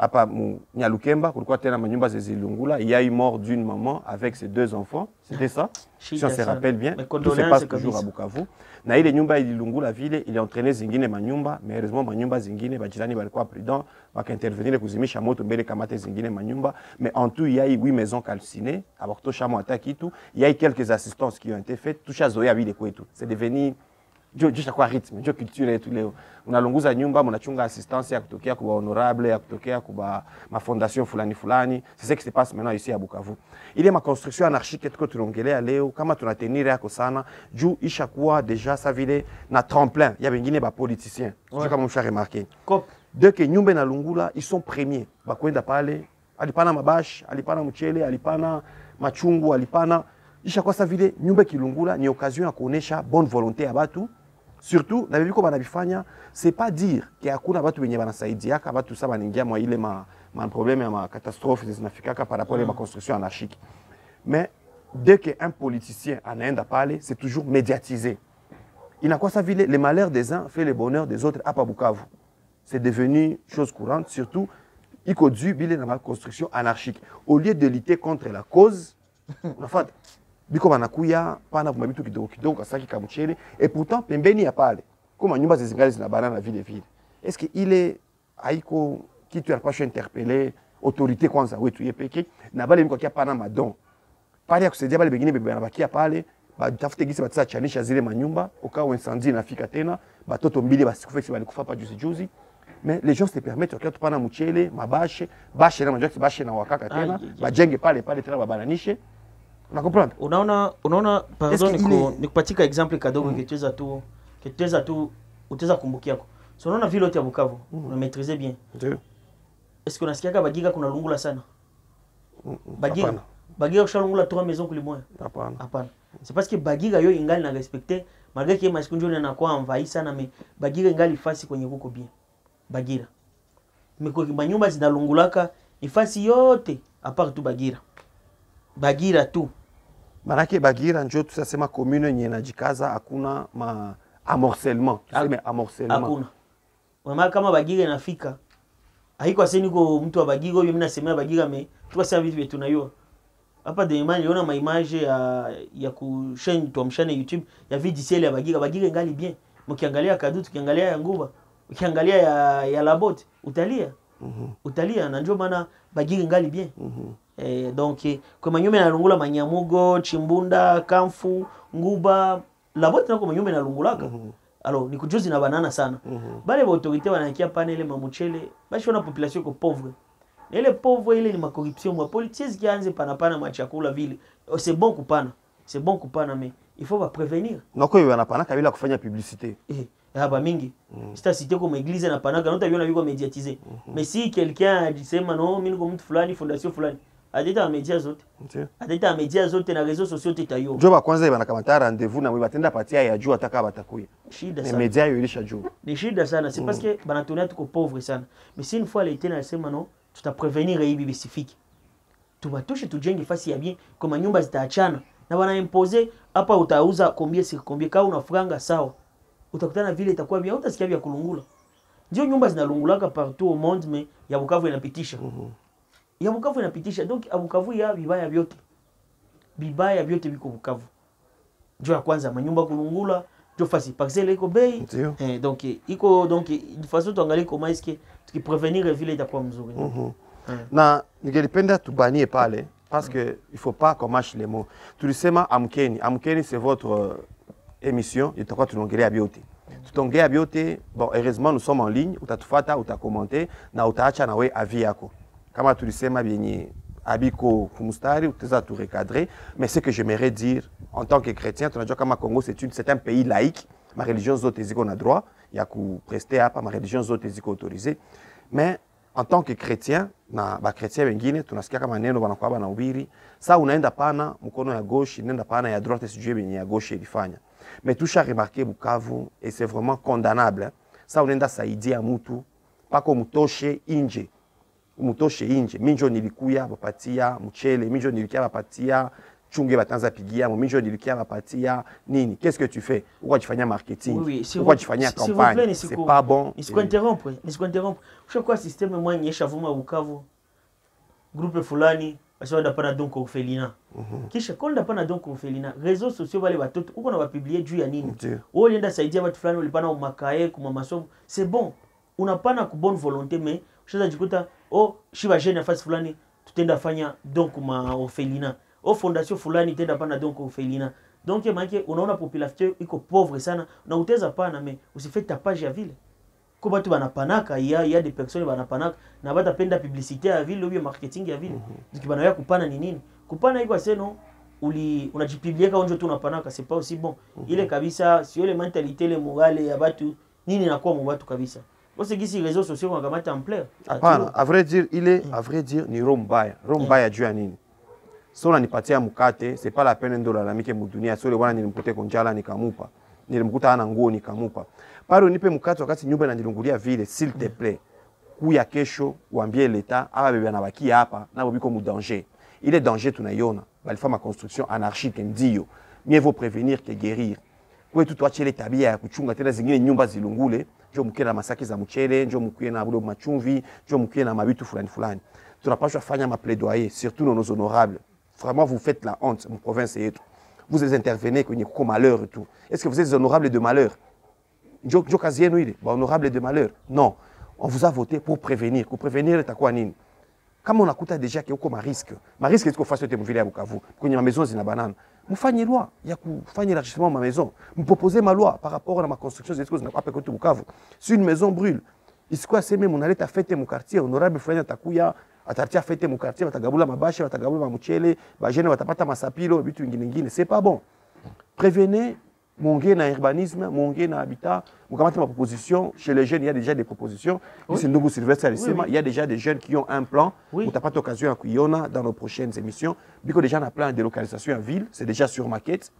hapa Nyalukemba kulikuwa tena manyumba zililungula. Il y a eu mort d'une maman avec ses 2 enfants. C'était ça, si on se rappelle bien. Tout se passe toujours à Bukavu. Na ile nyumba ililungula vile, il entraîné zingine manyumba, mais heureusement manyumba zingine bajirani balikuwa prudent, bakaintervenir kuzimisha moto mbele kamate zingine manyumba. Mais en tout, il y a eu 8 maisons calcinées, abakutosha mwata kitu. Il y a eu quelques assistances qui ont été faites. Tout ça zoea vile kwetu. C'est devenu Josha kwa ritme, jo culture yetu leo. Unalunguza nyumba, mnachunga assistance ya kutokea kwa honorable, ya kutokea kwa mafondation fulani fulani. C'est ce qui se passe maintenant ici à Bukavu. Ile ma construction anarchique tuko tunaongelea leo kama tunatenir yako sana, juu ishakuwa deja sa vile na tremplin. Ya wengine ba politiciens. Ouais. Kama msha remarqué. Dès que nyumba na lungula, ils sont premiers. Bakwenda pale, alipana mabash, alipana mchele, alipana machungu, alipana ishakuwa sa vile nyumba kilungula ni occasion ya kuonesha bonne volonté ya batu. Surtout, na bibi ko banabifanya, c'est pas dire que hakuna batu wenye banasaidiaka batu saba ningia mwa ile ma problème ya ma catastrophe zinafikaka par rapport à ma construction anarchique. Mais dès qu'un politicien anaenda pale, c'est toujours médiatisé. Inakuwa sa vile le malheur des uns fait le bonheur des autres à Bukavu. C'est devenu chose courante, surtout iko dû bile na ma construction anarchique. Au lieu de lutter contre la cause, on a fait biko banakuya pana kuma bitu kidogo kidogo kasaki kamuchele et pourtant pembeni ya pale kama nyumba zizingali zinabana na vile vile. Est-ce que ile haiko kitu yapasha interpeller autorité kwanza wetu yepeke na bale mko kia pana madon pale ya kusaidia bale bengine bebe banabakia pale batafute gisi batisa chanisha zile manyumba ukao incendie nafika tena batoto mbili basikufa balikufa pa juzi. Mais les gens se permettent de pana muchele mabashe bashe na majoki bashe na wakaka tena bajenge pale tena babananishe. Unaona pardon nikupatika exemple kadogo kitweza tu utaweza kumbukia yako. So unaona vile yote ya Bukavu una maîtriser bien. Ndio. Est-ce que unasikia Bagira kuna lungula sana? Bagira ushalungula 3 maisons kulimoya? Hapana. C'est parce que Bagira yo ingali na respecter malgré que masikunjo anakuwa envahi sana mais Bagira ingali fasi kwenye kuko bien. Bagira. Miko manyumba zinalungulaka ifasi yote à part tu Bagira tu. Manake Bagira njo tusasema commune yenye inajikaza hakuna ma amorcellement. Tuseme amorcellement. Hakuna. Mama kama Bagira inafika. Haiko aseni niko mtu wa Bagira huyo mimi nasemea Bagira me tukasema vitu vyetu tunayua. Hapa de imani yona ma image ya kushenye tuamshane YouTube ya vidicel ya Bagira ingali bien. Mkiangalia Kadutu, ukiangalia ya Nguba, ukiangalia ya Labote, utalia. Utalia na ndio maana Bagira ingali bien. Donc kwa manyume na lungula Manyamugo, Chimbunda, Kamfu, Nguba, Labote nako manyume na lungulaka. Alors nikujuzi na banana sana. Bale ba autorité wanakia panele mamuchele, bashi wana population ko pauvre. Ile pauvre ile ni ma corruption mwa politiciens qui anze pana machakula vile. C'est bon kupana mais il faut pas prévenir. Nako yanapana kabila kufanya publicité. Haba mingi. Sita cité comme église na panaka nota biona biko médiatiser. Mais si quelqu'un a dit sema non mimi niko mtu fulani fondation fulani adeta media zote. Adeta media zote na réseaux sociaux tetayo. Joba kwanza banakamata rendez-vous na batenda patia ya juu ataka batakuya. Shida sana. Media yo ilisha juu. Ni shida sana, c'est parce que banatonia tuko pauvre sana. Mais si une fois l'été na sema non, tuta prévenir hivi bisifiki. Tubatoshe tujenge fasi ya bien kama nyumba zitaachana na wana imposer hapa utauza combien sur combien kama una franga sawa. Utakutana vile itakuwa bien, utasikia vya kulungula. Ndio nyumba zinalungulaka partout au monde mais ya Bukavu inapitisha. Ya Bukavu inapitisha. Donc ya Bukavu ya vibaya vyote. Bibaya vyote viko Bukavu. Ndio ya kwanza manyumba kulungula, ndio fasi parcelle iko bei. Donc iko donc de façon tuangalie comment est-ce que tukiprevenir vile itakuwa mzuri. Na ningelipenda tubanie pale parce que il faut pas qu'on mâche les mots. Tulisema Amkeni c'est votre émission, itakuwa tunaongelea biote. Tutaongea biote, bon heureusement nous sommes en ligne, utatufata, utakomenter na utaacha na we avis yako. Kama tulisema bienye abiko kumustari utaweza tu recadrer, mais ce que j'aimerais dire en tant que chrétien, tunajua kama Congo c'est un pays laïque, ma religion zote ziko na droit ya kuprester hapa, ma religion zote ziko autorisée, mais en tant que chrétien na ba chrétien wengine tunasikia kama neno banakuwa banahubiri, saa unaenda pana mkono ya gauche, unaenda pana ya droite, sijui benye ya gauche ilifanya. Mais tout ça remarqué Bukavu et c'est vraiment condamnable. Hein? Ça unaenda saidia mtu pako mutoshe inje. Minjo nilikuya bapatia mchele, minjo nilikia bapatia chunge batanza pigia mominjo nilikia bapatia nini. Qu'est-ce que tu fais? Pourquoi tu fais marketing? Oui, pourquoi tu fais campagne? C'est pas bon. Ni s'interrompre. Je crois système moi nyesha vuma Bukavu. Groupe fulani basi pana donc orphelinat. Kisha konda pana donc orphelinat. Réseaux sociaux wale watoto uko na wapublier juu ya nini? Wao lienda saidia watu fulani walipana umakae kuma masomo. C'est bon. Unapana ku bonne volonté mais ushaza jikuta shiba jeune afasi fulani tutenda fanya donc ma orphelinat. Fondation fulani tenda pana donc orphelinat. Donc manke unaona population iko pauvre sana na uteza pana mais usifanye tapage ya vile. Kwa watu wanapanaka il y a des personnes wanapanaka na bata penda publicité ya vile ou marketing ya vile. Donc banaya kupana ni nini? Kupana iko seno unajipublier quand tu unapanaka c'est pas aussi bon. Ile kabisa sio ile mentalité le morale ya watu nini nakuwa mu watu kabisa. Parce que si réseaux sociaux wanakamata ampleur. Hapana, à vrai dire ni rombaya. Rombaya juu ya nini? So nipatia mkate, c'est pas la peine ndo lalamike mudunia. So le wana nilimkuta konjala nikamupa. Nilimkuta ana nguo nikamupa. Paro nipe mkate wakati nyumba inanilungulia vile, s'il te plaît. Kuya kesho uambie l'État aba bebe anabakia hapa na biko mu danger. Ile danger tunaiona. Balifanya construction anarchique ndio. Mieux vaut prévenir que guérir. Kwa tu tuachele tabia ya kuchunga tena zingine nyumba zilungule, njoo mkie na masaki za mchele, njoo mkie na bulo machumvi, njoo mkie na mabitu fulani. Tunapaswa fanya ma plaidoyer, surtout nos honorables. Vraiment, vous faites la honte, mon province et tout. Vous intervenez quand il y a malheur et tout. Est-ce que vous êtes honorables de malheur? Honorables de malheur? Non. On vous a voté pour prévenir. Pour prévenir, c'est quoi nini? Comme on a coûté déjà qu'il y a un risque. Ma risque est qu'on fasse ce ville à Bukavu. Quand il y a ma maison, c'est une banane. Vous faites une loi. Il y a l'élargissement de ma maison. Vous proposez ma loi par rapport à ma construction. C'est ce que vous n'avez pas fait Bukavu. Si une maison brûle, est-ce que c'est même on allait fêter mon quartier, honorable Florian Takuya, atatia fêter mon quartier, batagabula mabashi, batagabula mamuchele, bajene batapata masapilo, bitu ngine. C'est pas bon. Prévenez, mongé na urbanisme, mongé na habitat. Vous commencez ma proposition. Chez les jeunes, il y a déjà des propositions. Oui. Il y a déjà des jeunes qui ont un plan. Oui. Vous n'avez pas d'occasion à Kuyona dans nos prochaines émissions. Biko déjà un plan de délocalisation en ville. C'est déjà sur maquette.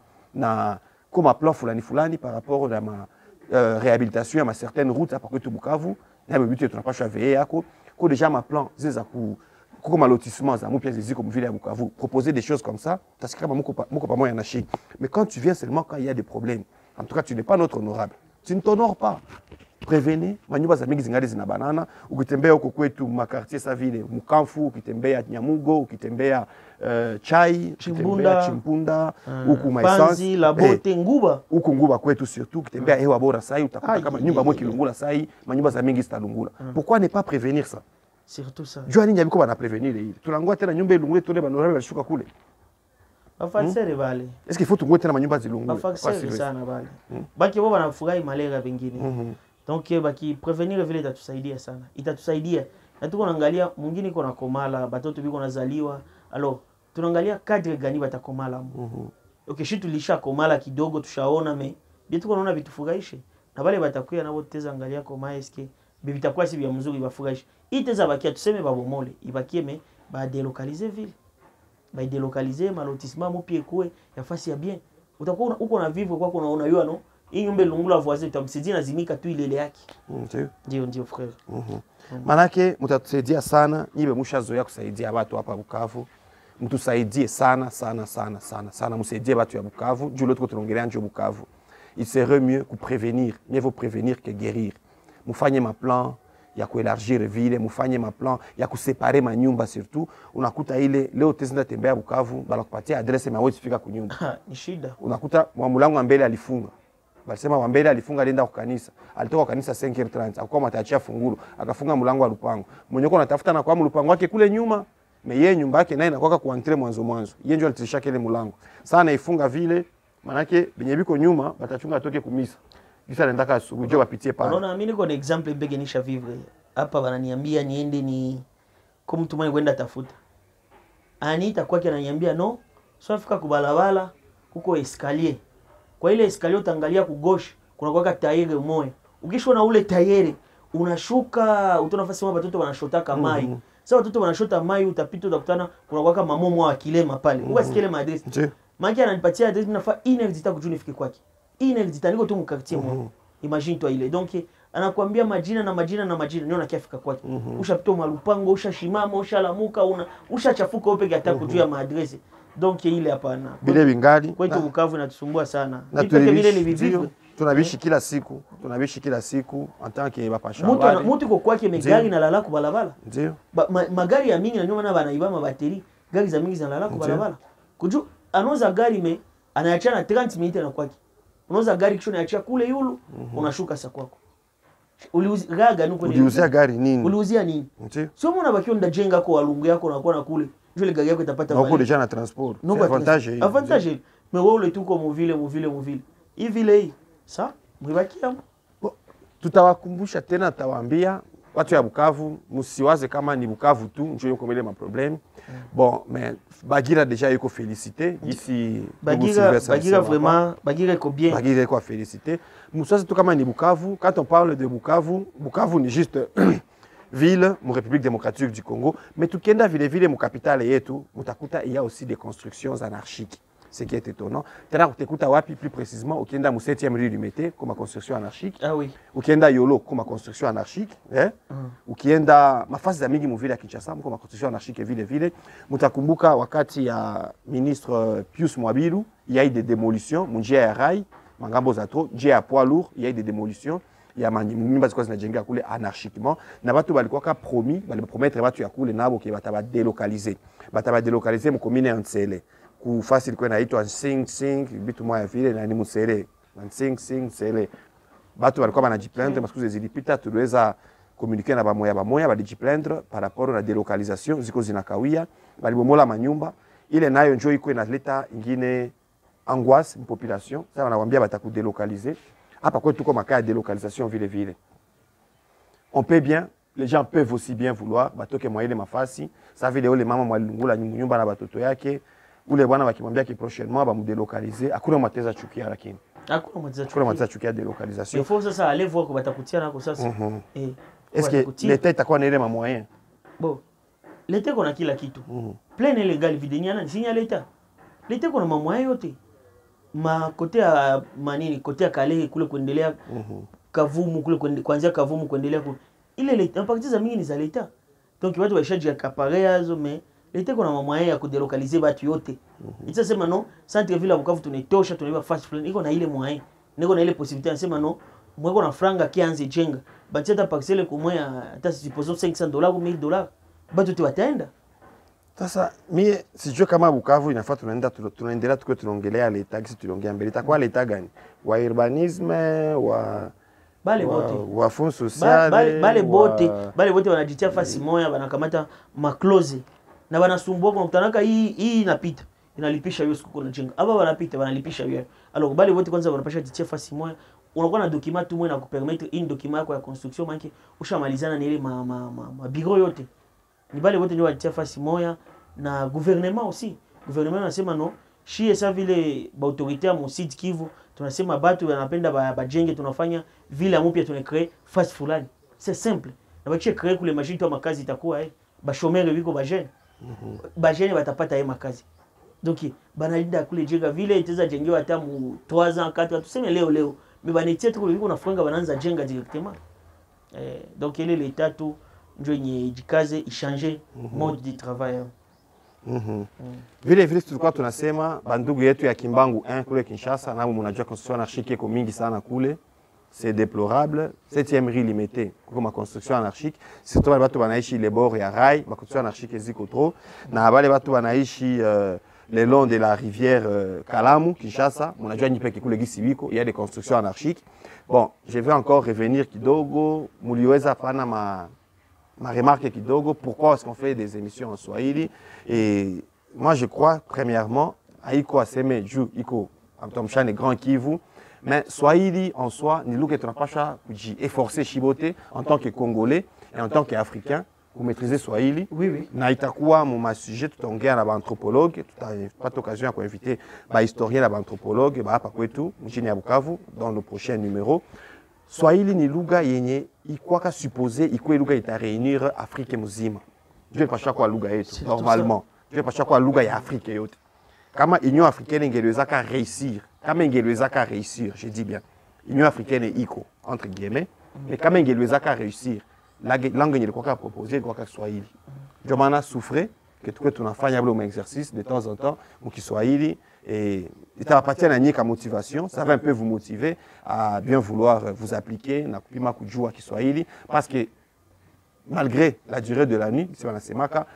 Comme un plan Fulani par rapport à ma réhabilitation à certaines routes à partir de Bukavu. Il y a un but de pas chaver. Quand déjà ma plan, c'est ça pour comme un lotissement, ça pièce comme ville à Bukavu. Proposer des choses comme ça, parce que mais quand tu viens seulement quand il y a des problèmes, en tout cas tu n'es pas notre honorable. Tu ne t'honores pas. Prévenez, manyumba za mingi zingali zina banana, ukitembea huko kwetu makartie sa vile Mukamfu, ukitembea Nyamugo, ukitembea Chai, Chimpunda, huku Maisansi, la Bote, Nguba. Huku Nguba kwetu surtout, ukitembea hewa bora sai, utakuta kama nyumba moja kilungula sai, manyumba za mingi zitalungula. Pourquoi ne pas prévenir ça? Surtout ça. Jua nini yabiko bana prévenir ile. Tunangoa tena nyumba ilungule tole banorale bashuka kule. Bafasere bale. Est-ce qu'il faut tungoe tena manyumba zilungule? Bafasere sana bale. Baki wao wanafurahi malera vingine. Donc baki prevenir vile itatusaidia sana. Itatusaidia. Na tuko naangalia mwingine iko na komala, batoto biko nazaliwa. Alors, tunaangalia kadri gani batakomala. Okay, shi tulisha komala kidogo tushaona me. Bia tuko naona vitufurahishe. Na wale batakuya nabo teza angalia koma eske bitakuwa si bia mzuri bafurahishe. Iteza bakia tuseme babomole, ibakie me ba délocaliser ville. Ba délocaliser malotissement mopie kwe ya fasi ya bien. Utakuwa uko na vivre kwa unaona yo no. Hii nyumba lungula voisin utamsaidia nazimika tu ile yake. Ndio frère. Manake mtatusaidia sana, nibe mshazoea kusaidia watu hapa Bukavu. Mtusaidie sana. Msaidie watu ya Bukavu, juu l'autre tunaongelea nje Bukavu. Il serait mieux que prévenir, mieux vaut prévenir que guérir. Mufanye ma plan ya kuélargir ville, mufanye ma plan ya kuséparer ma nyumba surtout. Unakuta ile leo tezenda tembea Bukavu, banakupatia adresse ma wewe fika kunyumba. Ni shida. Unakuta mwamulangu mbele alifunga. Balisema wambele alifunga alienda kwa kanisa. Alitoka kwa kanisa 5h30, akawa mataachia fungulo, akafunga mlango wa lupango. Mwenyeko anatafuta na kwa lupango wake kule nyuma, me yeye nyumba yake naye inakuwa kwa entrer mwanzo. Yeye ndio alitishaka ile mlango. Sana ifunga vile, manake benye biko nyuma batachunga atoke kumisa. Kisa anaendaka asubuhi jo wapitie pale. Unaona mimi niko na example mbege nisha vivre. Hapa wananiambia niende ni kama mtu mwenye kwenda tafuta. Anita kwake ananiambia no, sio afika kubalabala kuko escalier. Kwa ile escalier utaangalia kugosha, kuna kwa tayere moyo. Ukishona ule tayere, unashuka, utaona nafasi mwa watoto wanashotaka mai. Sasa watoto wanashota mai utapita utakutana kuna kwa mamomo wa kilema pale. Ukasikia ile address. Maki ananipatia address nafaa inexita kujua nifike kwake. Inexita niko tu mkartie mwa. Imagine toi ile. Donc anakuambia majina ndio nakiafika kwake. Ushapita malupango, ushashimama, ushalamuka, ushachafuka upe hata kujua maadresi. Donc ile hapana. Bile bingali. Kwetu Bukavu inatusumbua sana. Na Vile ni vivivu. Tunabishi kila siku. Tunabishi kila siku en tant que bapasha habari. Mtu kwa kwake megari na lala ku balabala. Ndio. Magari ya mingi na nyuma na banaiba mabateri. Gari za mingi zinalala ku balabala. Kuju anauza gari me anaachana 30 minutes na kwake. Unauza gari kisha unaachia kule yulu unashuka sa kwako. Uliuzia gari nini? Uliuzia nini? Ndio. Sio mbona bakio ndajenga kwa walungu yako na kwa kule. Njoo gari yako itapata valeur. Uko deja na transport. C'est avantage. Avantage. Mais wewe ule tuko muvile. Hivi lei. Sa? Mwibakia. Tutawakumbusha tena, tawaambia watu ya Bukavu msiwaze kama ni Bukavu tu ndio yuko mbele ma problème. Bon, mais Bagira déjà yuko félicité ici. Bagira vraiment, Bagira iko bien. Bagira iko félicité. Msiwaze tu kama ni Bukavu. Quand on parle de Bukavu, Bukavu ni juste ville, mu République démocratique du Congo, mais tukienda vile mu capitale yetu, mutakuta il y a aussi des constructions anarchiques. Ce qui est étonnant. Tena kutekuta wapi plus précisément, ukienda mu 7e rue du Mété comme construction anarchique. Ah oui. Ukienda Yolo comme construction anarchique, ukienda mafasi za mingi mu ville ya Kinshasa comme construction anarchique vile. Mutakumbuka wakati ya ministre Pius Mwabilu, il y a eu des démolitions, munjia ya rai, mangambo za tro, njia ya poids lourd, il y a eu des démolitions. Ya manyumba ziko zinajenga kule anarchiquement na batu balikuwa ka promis bali promettre batu ya kule nabo ke bataba délocaliser mu commune ya Ntsele ku fasi ilikuwa inaitwa Sing bitu moya vile na ni Musele Sing Sele batu balikuwa banajiplaindre parce que zilipita tuliweza communiquer na bamoya balijiplaindre par rapport na délocalisation ziko zinakawia balibomola manyumba ile nayo njoo iko inaleta ingine angoisse mu population sasa wanawaambia bataku délocaliser. Ah, par contre, tout comme un cas de délocalisation ville. On peut bien, les gens peuvent aussi bien vouloir, bato ke moyele mafasi, ça veut dire les mamans mwalungula nyumba na batoto yake, ou les bwana wakimwambia ki prochainement ba mu délocaliser, akuna mateza chukia lakini. Akuna mateza chukia délocalisation. Il faut ça aller voir ko batakutia nako sasa. Est-ce que l'État itakuwa na ile ma moyen? Bon. L'État kona kila kitu. Plein illégal videniana sinya l'État. L'État kona ma moyen yote. Ma kote ya manini kote ya Kalehe kule kuendelea Kavumu kule kuanzia Kavumu kuendelea ile leta mpaka mingi ni za leta. Donc watu waishaji ya kaparea zo mais leta kuna mamwaye ya kudelocaliser batu yote. Itsa sema no centre ville Bukavu tunetosha tunaiba fast plan iko na ile moyen. Niko na ile possibilité nasema no mweko na franga kianze jenga. Bati hata parcelle kwa hata supposons $500 ou $1000 batu tu wataenda. Sasa mie sijue kama Bukavu inafaa tunaendelea tukiwa tunaongelea leta kisi tuliongea mbele. Itakuwa leta gani? Wa urbanisme, wa fonds social, bale bote wanajitia fasi moya wanakamata maklose na wanasumbua kwa mtanaka hii inapita inalipisha hiyo siku kuna jenga. Hapa wanapita wanalipisha hiyo. Alors bale bote kwanza wanapasha jitia fasi moya. Unakuwa na document tu mwe na kupermettre in document yako ya construction manke ushamalizana na ile ma bureau yote. Ni bale wote ndio watia fasi moya na gouvernement aussi. Gouvernement nasema no, shie sa vile ba autorité ya Sud Kivu, tunasema batu wanapenda bajenge tunafanya vile mpya tunacreate fast fulani. C'est simple. Na bache créer kule machine tu makazi itakuwa ba chômeur biko ba jeune. Ba jeune batapata makazi. Donc banalinda kule jenga vile itaweza jengewa hata mu 3 ans 4 ans tuseme leo. Mais banetia tu kule biko na franga bananza jenga directement. Donc ile l'état tout ndio yenye jikaze ishange mode de travail. Vile tulikuwa tunasema bandugu yetu ya Kimbangu 1 kule Kinshasa na mnajua construction anarchique iko mingi sana kule. C'est déplorable. 7e rue limitée comme construction anarchique. Surtout wale watu wanaishi les bords ya rai, ma construction anarchique ziko trop. Na wale watu wanaishi le long de la rivière Kalamu Kinshasa, mnajua nyipeke kule gisi wiko, il y a des constructions anarchiques. Bon, je vais encore revenir kidogo, muliweza pana ma remarque kidogo, pourquoi est-ce qu'on fait des émissions en Swahili? Et moi je crois, premièrement, Aiko Aseme, Ju, Iko, Amtomshane, Grand Kivu, mais Swahili en soi, ni luke tunapasha efforcer Chibote en tant que Congolais et en tant qu'Africain, pour maîtriser Swahili. Oui. Na itakuwa mon sujet, tutaongea na anthropologue, pas l'occasion à inviter ba historien na anthropologue, ba hapa kwetu mjini ya Bukavu dans le prochain numéro. Swahili ni lugha yenye ikwaka supposé iko lugha ita réunir Afrique mzima. Je pasha kwa lugha yetu normalement. Je pasha kwa lugha ya Afrique yote. Kama Union africaine ingeliweza ka réussir, je dis bien. Union africaine iko entre guillemets, mais kama ingeliweza ka réussir, la langue yenye ilikuwa proposer ilikuwa Swahili. Ndio maana souffre que tuko tunafanya ule exercice de temps en temps mkiswahili et itawapatia na nyika motivation, ça va un peu vous motiver à bien vouloir vous appliquer na kupima kujua Kiswahili parce que malgré la durée de la nuit, c'est wanasemaka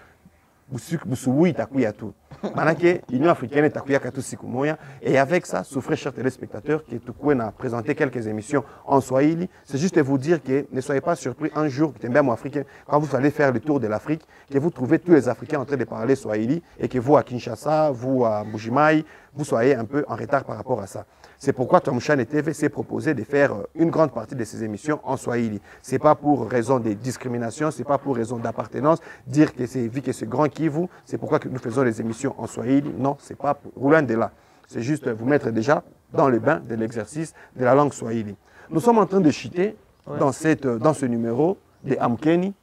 busubuhi itakuya tu. Manake Union africaine itakuya katu siku moya, et avec ça, souffrez chers téléspectateurs que tukue na présenter quelques émissions en Swahili. C'est juste vous dire que ne soyez pas surpris un jour que t'es africain quand vous allez faire le tour de l'Afrique, que vous trouvez tous les Africains en train de parler Swahili et que vous à Kinshasa, vous à Mbujimaï, vous soyez un peu en retard par rapport à ça. C'est pourquoi Tuamshane TV s'est proposé de faire une grande partie de ces émissions en Swahili. Ce n'est pas pour raison de discrimination, ce n'est pas pour raison d'appartenance, dire que c'est vu que c'est grand Kivu, c'est pourquoi que nous faisons les émissions en Swahili. Non, ce n'est pas loin de là. C'est juste vous mettre déjà dans le bain de l'exercice de la langue Swahili. Nous sommes en train de chuter dans ce numéro de Amkeni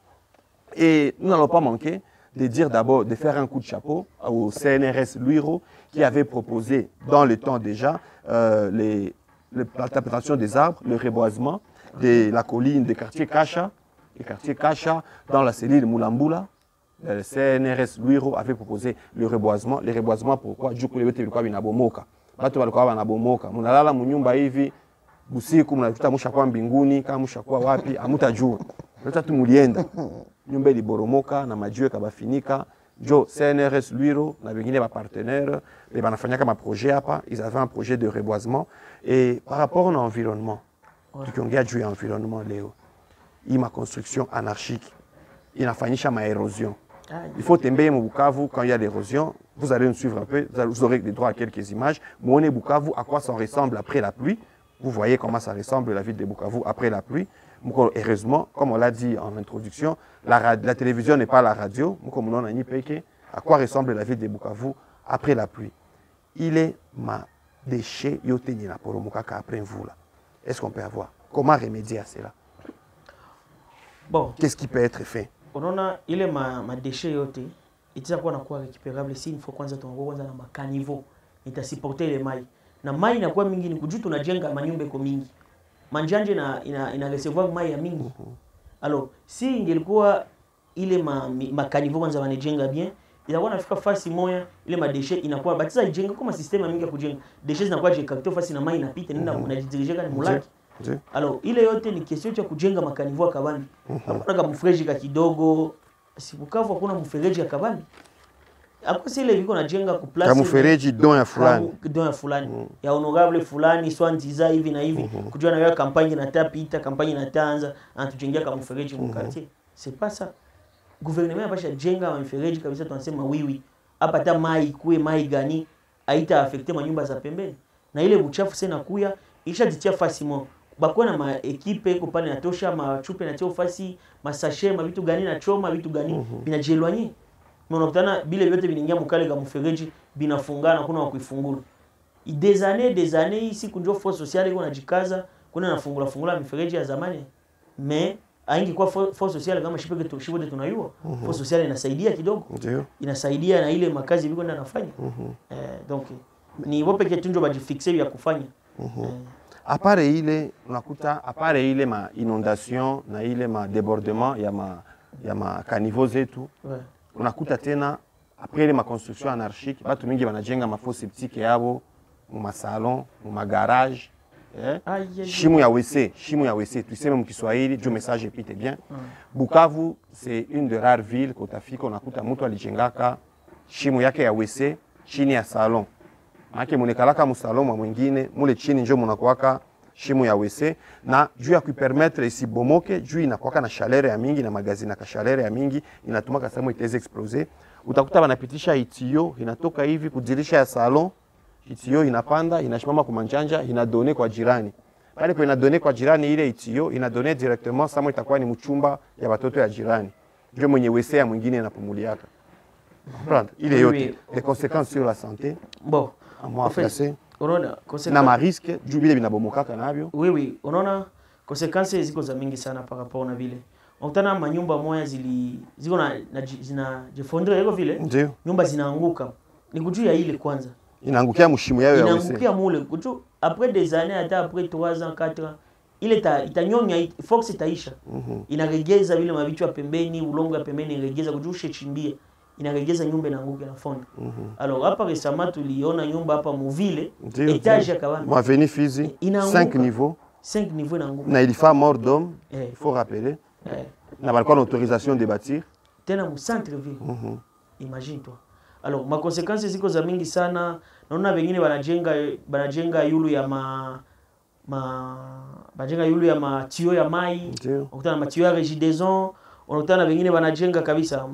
et nous n'allons pas manquer de dire d'abord, de faire un coup de chapeau au CNRS Luiro qui avait proposé dans le temps déjà l'interprétation des arbres, le reboisement de la colline des quartiers Kacha, les quartiers Kacha dans la cellule Moulambula. Le CNRS Luiro avait proposé le reboisement. Le reboisement pourquoi? Juu kule yote ilikuwa binabomoka. Watu walikuwa wanabomoka. Munalala munyumba hivi busiku mnakuta mshakuwa mbinguni kama mshakuwa wapi amutajua. Leta tu mulienda. Nyumba iliboromoka na majiwe kabafinika. Jo CNRS Luiro na wengine ba partenaires les banafanyaka ma projet hapa, ils avaient un projet de reboisement et par rapport à l'environnement. Tukiongea juu ya environnement leo. Hii ma construction anarchique inafanyisha ma érosion. Il faut tembeye mu Bukavu quand il y a l'érosion, vous allez nous suivre un peu, vous aurez des droits à quelques images. Mouone Bukavu à quoi ça ressemble après la pluie. Vous voyez comment ça ressemble la ville de Bukavu après la pluie. Heureusement, comme on l'a dit en introduction, la télévision n'est pas la radio. À quoi ressemble la ville de Bukavu après la pluie? Il est ma déchet yotenina pour mukaka après vous là. Est-ce qu'on peut avoir? Comment remédier à cela? Bon, qu'est-ce qui peut être fait? On a il est ma déchet yote. Itakuwa nakuwa récupérable si une fois kwanza tunakuwa kwanza na makanivo itasupporter les mai. Na mai inakuwa mingi ni kujutu tunajenga manyumba kwa mingi. Manjanje ina recevoir mai ya mingi. Alors, si ingelikuwa ile makanivo kwanza wanajenga bien, inakuwa nafika fasi moja ile madeshe inakuwa batiza ijenga kama system mingi ya kujenga. Deshe zinakuwa je capter fasi na mai inapita nenda unajidirigeka ni mulaki. Alors, ile yote ni question ya kujenga makanivo ya kabani. Hakuna mfereji ka kidogo, si Bukavu hakuna mfereji ya kabani. Hapo si ile viko najenga ku place kama mfereji don ya fulani. Don ya fulani. Ya honorable fulani swanziza hivi na hivi. Kujua na wewe kampanye inatapita, kampanye inatanza, anatujengea kama mfereji mu quartier. C'est pas ça. Gouvernement basha jenga mfereji kabisa tunasema wiwi. Hapa hata mai kuwe mai gani haita affecter manyumba za pembeni. Na ile uchafu sana kuya ishajitia fasi mo. Bakwa na ma equipe iko pale natosha machupe na tio fasi, masashe, mavitu gani na choma, vitu gani binajelwanye. Unakutana bile vyote vinaingia mkale kama mfereji binafungana kuna wakuifungula. Des années ici kunjo force sociale iko najikaza kuna nafungula mifereji ya zamani. Mais aingi kwa force sociale kama shipeke tushibote tunayua. Force sociale inasaidia kidogo. Ndio. Inasaidia na ile makazi viko ndio nafanya. Donc ni wape kitunjo bajifixe ya kufanya. Apare ile unakuta apare ile ma inondation na ile ma débordement ya ma caniveau zetu. Unakuta tena après ile ma construction anarchique batu mingi banajenga mafo septique yabo mu salon mu garage shimo ya WC tuseme mu Kiswahili jo message epite bien. Bukavu c'est une de rares villes kotafika unakuta mtu alijengaka shimo yake ya WC chini ya salon. Maana munekalaka mu salon mwingine mule chini njo munakuwaka shimo ya WC na juu ya kupermettre isibomoke juu inakuwaka na chaleur ya mingi na magazina ka chaleur ya mingi inatumaka sehemu itaweza exploser. Utakuta wanapitisha itio inatoka hivi kudirisha ya salon, itio inapanda inashimama kwa manjanja inadone kwa jirani. Pale kwa inadone kwa jirani ile itio inadone directement sehemu itakuwa ni mchumba ya watoto ya jirani. Ndio mwenye WC ya mwingine inapumuliaka. Comprendre? Ile yote les conséquences sur la santé. Bon, en fait, unaona na marisque juu bile binabomokaka navyo. Oui, unaona consequences ziko za mingi sana par rapport na vile. Unakutana manyumba moja ziko zina jefondre yako vile. Ndio. Nyumba zinaanguka. Ni kujua ya ile kwanza. Inaangukia mshimo yao ya WC. Inaangukia mule. Kujua après des années hata après 3 ans 4 ans ile itanyonya force itaisha. Inaregeza vile mavichwa pembeni, ulongo ya pembeni inaregeza kujua chimbia. inaregeza nyumba inaanguka na fonda. Alors hapa récemment tuliona nyumba hapa Muvile étage ya Kabambi. Moi veni Fizi 5 niveaux. 5 niveaux inaanguka. Na il faut mort d'homme, il faut rappeler. Na balcon autorisation de bâtir. Tena mu centre ville. Imagine toi. Alors ma conséquences ziko za mingi sana. Naona wengine banajenga yulu ya banajenga yulu ya matio ya mai. Unakutana na matio ya regidaison, unakutana wengine wanajenga kabisa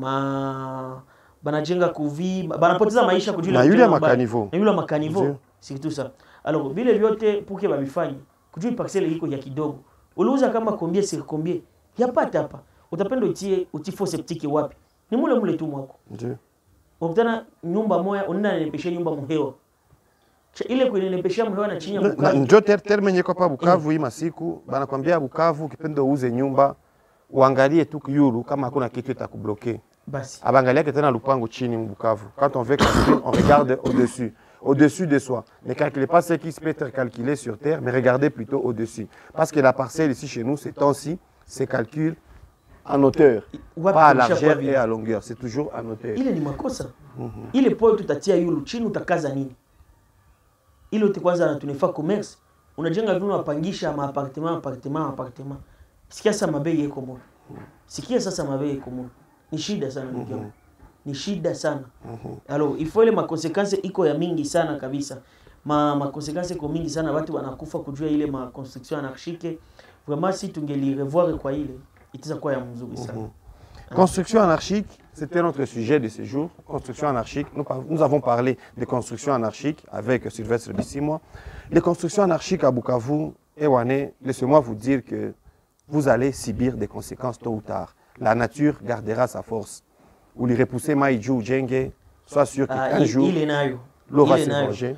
banajenga kuvi, banapoteza maisha kujua na yule ya makanivo. Na yule ya makanivo. C'est tout ça. Alors vile vyote pour que babifanye. Kujua parcelle iko ya kidogo. Uliuza kama combien sur combien? Yapata hapa. Utapenda utifo septique wapi? Ni mule tu mwako. Ndio. Ukutana nyumba moja unaenda nenepesha nyumba muhewa. Ile kuinenepesha muhewa na chini ya Bukavu. Ndio terme nyeko pa Bukavu hii masiku banakwambia Bukavu ukipenda uuze nyumba uangalie tu yulu kama hakuna kitu itakubloquer. Basi. Abangalia tena lupango chini Bukavu. Quand on veut construire, on regarde au-dessus. Au-dessus de soi. Ne calculez pas ce qui peut être calculé sur terre, mais regardez plutôt au-dessus. Parce que la parcelle ici chez nous, ces temps-ci, c'est calcul en hauteur, pas à largeur et à longueur. C'est toujours en hauteur. Ile ni makosa. Ile po tutatia yulu chini utakaza nini? Ile utikwanza na tunefa commerce. Unajenga vile unapangisha appartement. Sikia sasa mabei yako mbona? Sikia sasa mabei yako mbona? Ni shida sana ndio. Ni shida sana. Alors, il faut les conséquences iko ya mingi sana kabisa. Ma conséquences iko mingi sana, watu wanakufa kujua ile ma construction anarchique. Vraiment si tungeli revoir kwa ile, itaza kwa ya mzuri sana. Construction anarchique, c'était notre sujet de ce jour. Construction anarchique, nous avons parlé de construction anarchique avec Sylvestre Bissimo. Les constructions anarchiques à Bukavu, Ewane, laissez-moi vous dire que vous allez subir des conséquences tôt ou tard. La nature gardera sa force. Ou les repousser Maïdjou Djenge, sois sûr qu'un jour, l'eau va se venger.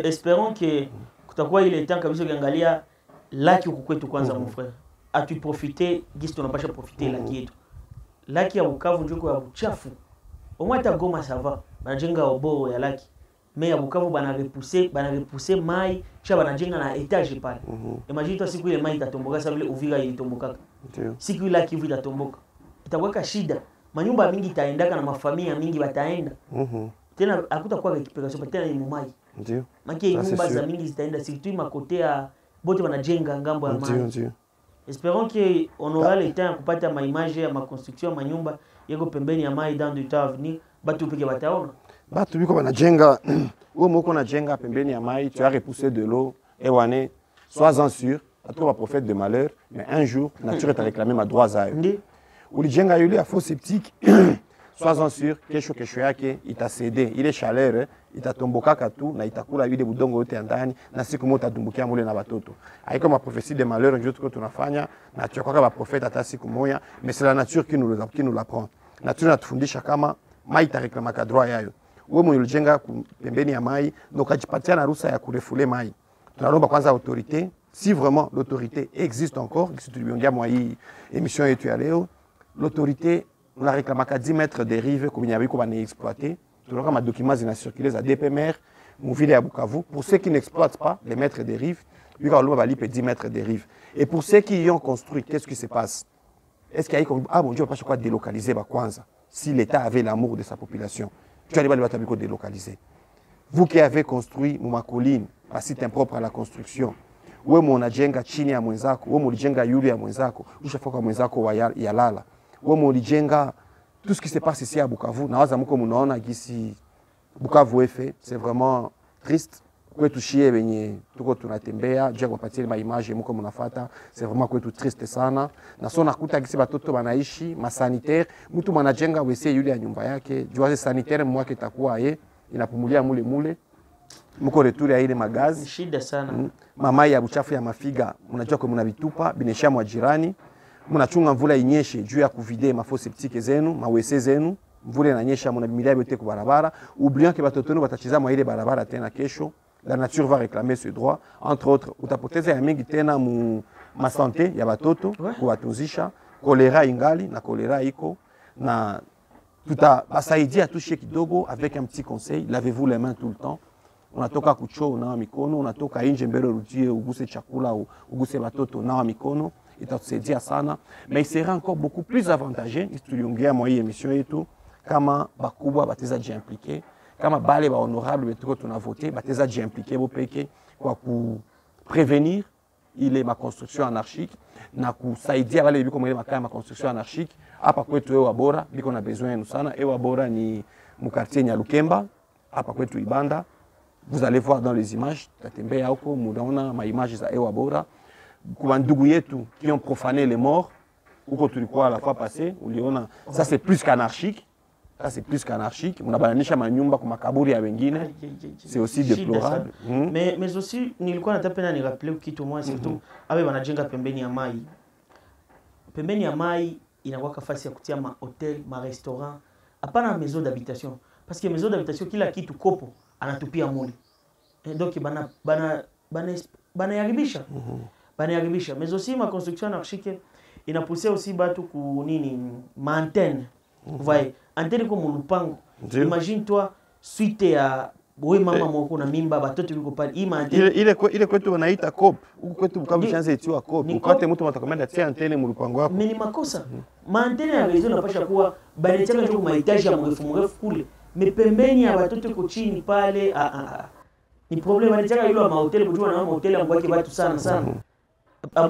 Espérons que kutakuwa ile temps kabisa ukiangalia laki huku kwetu kwanza mon frère. Atu profiter, gisi tunapasha profiter laki yetu. Laki ya Bukavu njoko ya buchafu. Au moins ta Goma ça va. Banajenga oboro ya laki. Mais ya Bukavu bana repousser mai, kisha banajenga na étage pale. Imagine toi siku ile mai itatomboka sababu ile Uvira ilitomboka. Siku ile laki Uvira itatomboka. Itakuwa shida. Manyumba mingi itaendaka na mafamilia mingi wataenda. Tena hakutakuwa recuperation tena ni mumai. Ndio. Maki nyumba za mingi zitaenda surtout makote ya bote wanajenga ngambo ya maji. Ndio. Espérons que on aura le temps kupata ma image ya ma construction manyumba yako pembeni ya mai dans du temps à venir, batu peke bataona. Batu biko banajenga, wewe moko najenga pembeni ya mai, tu as repoussé de l'eau, Ewane, sois-en sûr, à toi prophète de malheur, mais un jour nature t'a réclamé ma droit zayo. Ndi ulijenga yule ya faux septique, sois-en sûr, kesho yake itasede, ile chaleur itatomboka tu na itakula yule budongo yote ndani na siku moja utatumbukia mule na watoto. Haiko ma prophétie de malheur ndio tuko tunafanya na tuyakwaka ba prophète hata siku moja, mais c'est la nature qui nous l'apprend. Nature natufundisha kama mai itareklama droit yayo. Wewe mwenye ulijenga pembeni ya mai na ukajipatia na ruhusa ya kurefule mai. Tunalomba kwanza autorité, si vraiment l'autorité existe encore, si tu lui ongia moi hii émission yetu ya leo, l'autorité on a réclamé 10 mètres de rive comme il y avait qu'on a exploité. Tout le monde documents a circulé à DPMR, Mouvile à Bukavu. Pour ceux qui n'exploitent pas les mètres de rive, lui on va 10 mètres de rive. Et pour ceux qui y ont construit, qu'est-ce qui se passe? Est-ce qu'il y a ah mon Dieu, pas quoi délocaliser Bakwanza si l'État avait l'amour de sa population? Tu allais pas le délocaliser. Vous qui avez construit Moumakoline, un site impropre à la construction. Wewe mnajenga chini ya mwenzako, wewe mlijenga yule ya mwenzako, ushafoka mwenzako wa yalala. Wewe mlijenga tout ce qui se passe ici à Bukavu. Na waza mko mnaona gisi Bukavu efe, c'est vraiment triste. Kwetu shie benye tuko tunatembea, je kupatia ma image mko mnafuata, c'est vraiment kwetu triste sana. Na sio nakuta gisi batoto banaishi ma sanitaire, mtu mwanajenga wese yule ya nyumba yake, jua sanitaire mwake itakuwa inapumulia mule. Mko retour ya ile magazi. Shida sana. Mama ya buchafu ya mafiga, mnajua kwa mnavitupa binesha mwa jirani. Mnachunga mvula inyeshe juu ya kuvide mafo septique zenu, mawese zenu. Mvula inanyesha mnabimilia yote kwa barabara. Oubliant que batoto wenu batachiza mwa ile barabara tena kesho. La nature va réclamer ce droit. Entre autres, utapoteza ya mingi tena ma santé ya batoto kuwatunzisha. Kolera ingali na kolera iko na tutabasaidia tushie kidogo avec un petit conseil. Lavez-vous les mains tout le temps. Unatoka kuchoo unawa mikono, unatoka nje mbele urudie uguse chakula ou uguse batoto unawa mikono, itatusaidia sana. Mais il sera encore beaucoup plus avantageux, tuliongea mwa hii émission yetu, kama bakubwa bateza jiimpliquer, kama bale ba honorable betuko tunavote bateza jiimpliquer bopeke kwa ku prévenir ile ma construction anarchique na kusaidia wale biko mwele makaya ma construction anarchique hapa kwetu Ewa Bora biko na besoin yenu sana. Ewa Bora ni mu quartier Nyalukemba hapa kwetu Ibanda. Vous allez voir dans les images, tatembea huko munaona ma images za Ewa Bora kwa ndugu yetu qui ont profané les morts huko tulikuwa la fois passée, uliona ça c'est plus qu'anarchique. Ça c'est plus qu'anarchique. Munabananisha manyumba kwa makaburi ya wengine. C'est aussi déplorable. Mais aussi nilikuwa natapenda ni rappeler kitu moja surtout abe wanajenga pembeni ya mai. Pembeni ya mai inakuwa nafasi ya kutia ma hotel, ma restaurant, hapana maison d'habitation parce que maison d'habitation kila kitu kopo anatupia muli. Donc bana yaribisha. Bana yaribisha. Mais aussi ma construction anarchique inapoussé aussi batu ku nini ma antenne. Vous voyez, antenne comme lupango. Imagine toi suite ya wewe mama mwako na mimba batoto biko pale. Ile kwetu wanaita cop. Huko kwetu kama chance etiwa cop. Ukate mtu mtakomenda tia antenne mu lupango wako. Mimi makosa. Ma antenne ya réseau napasha kuwa baletenga ndio ma etage ya mrefu kule. Mepembeni ya batoto ko chini pale. Ni problem baletenga yule ma hotel kujua na ma hotel ambao watu sana.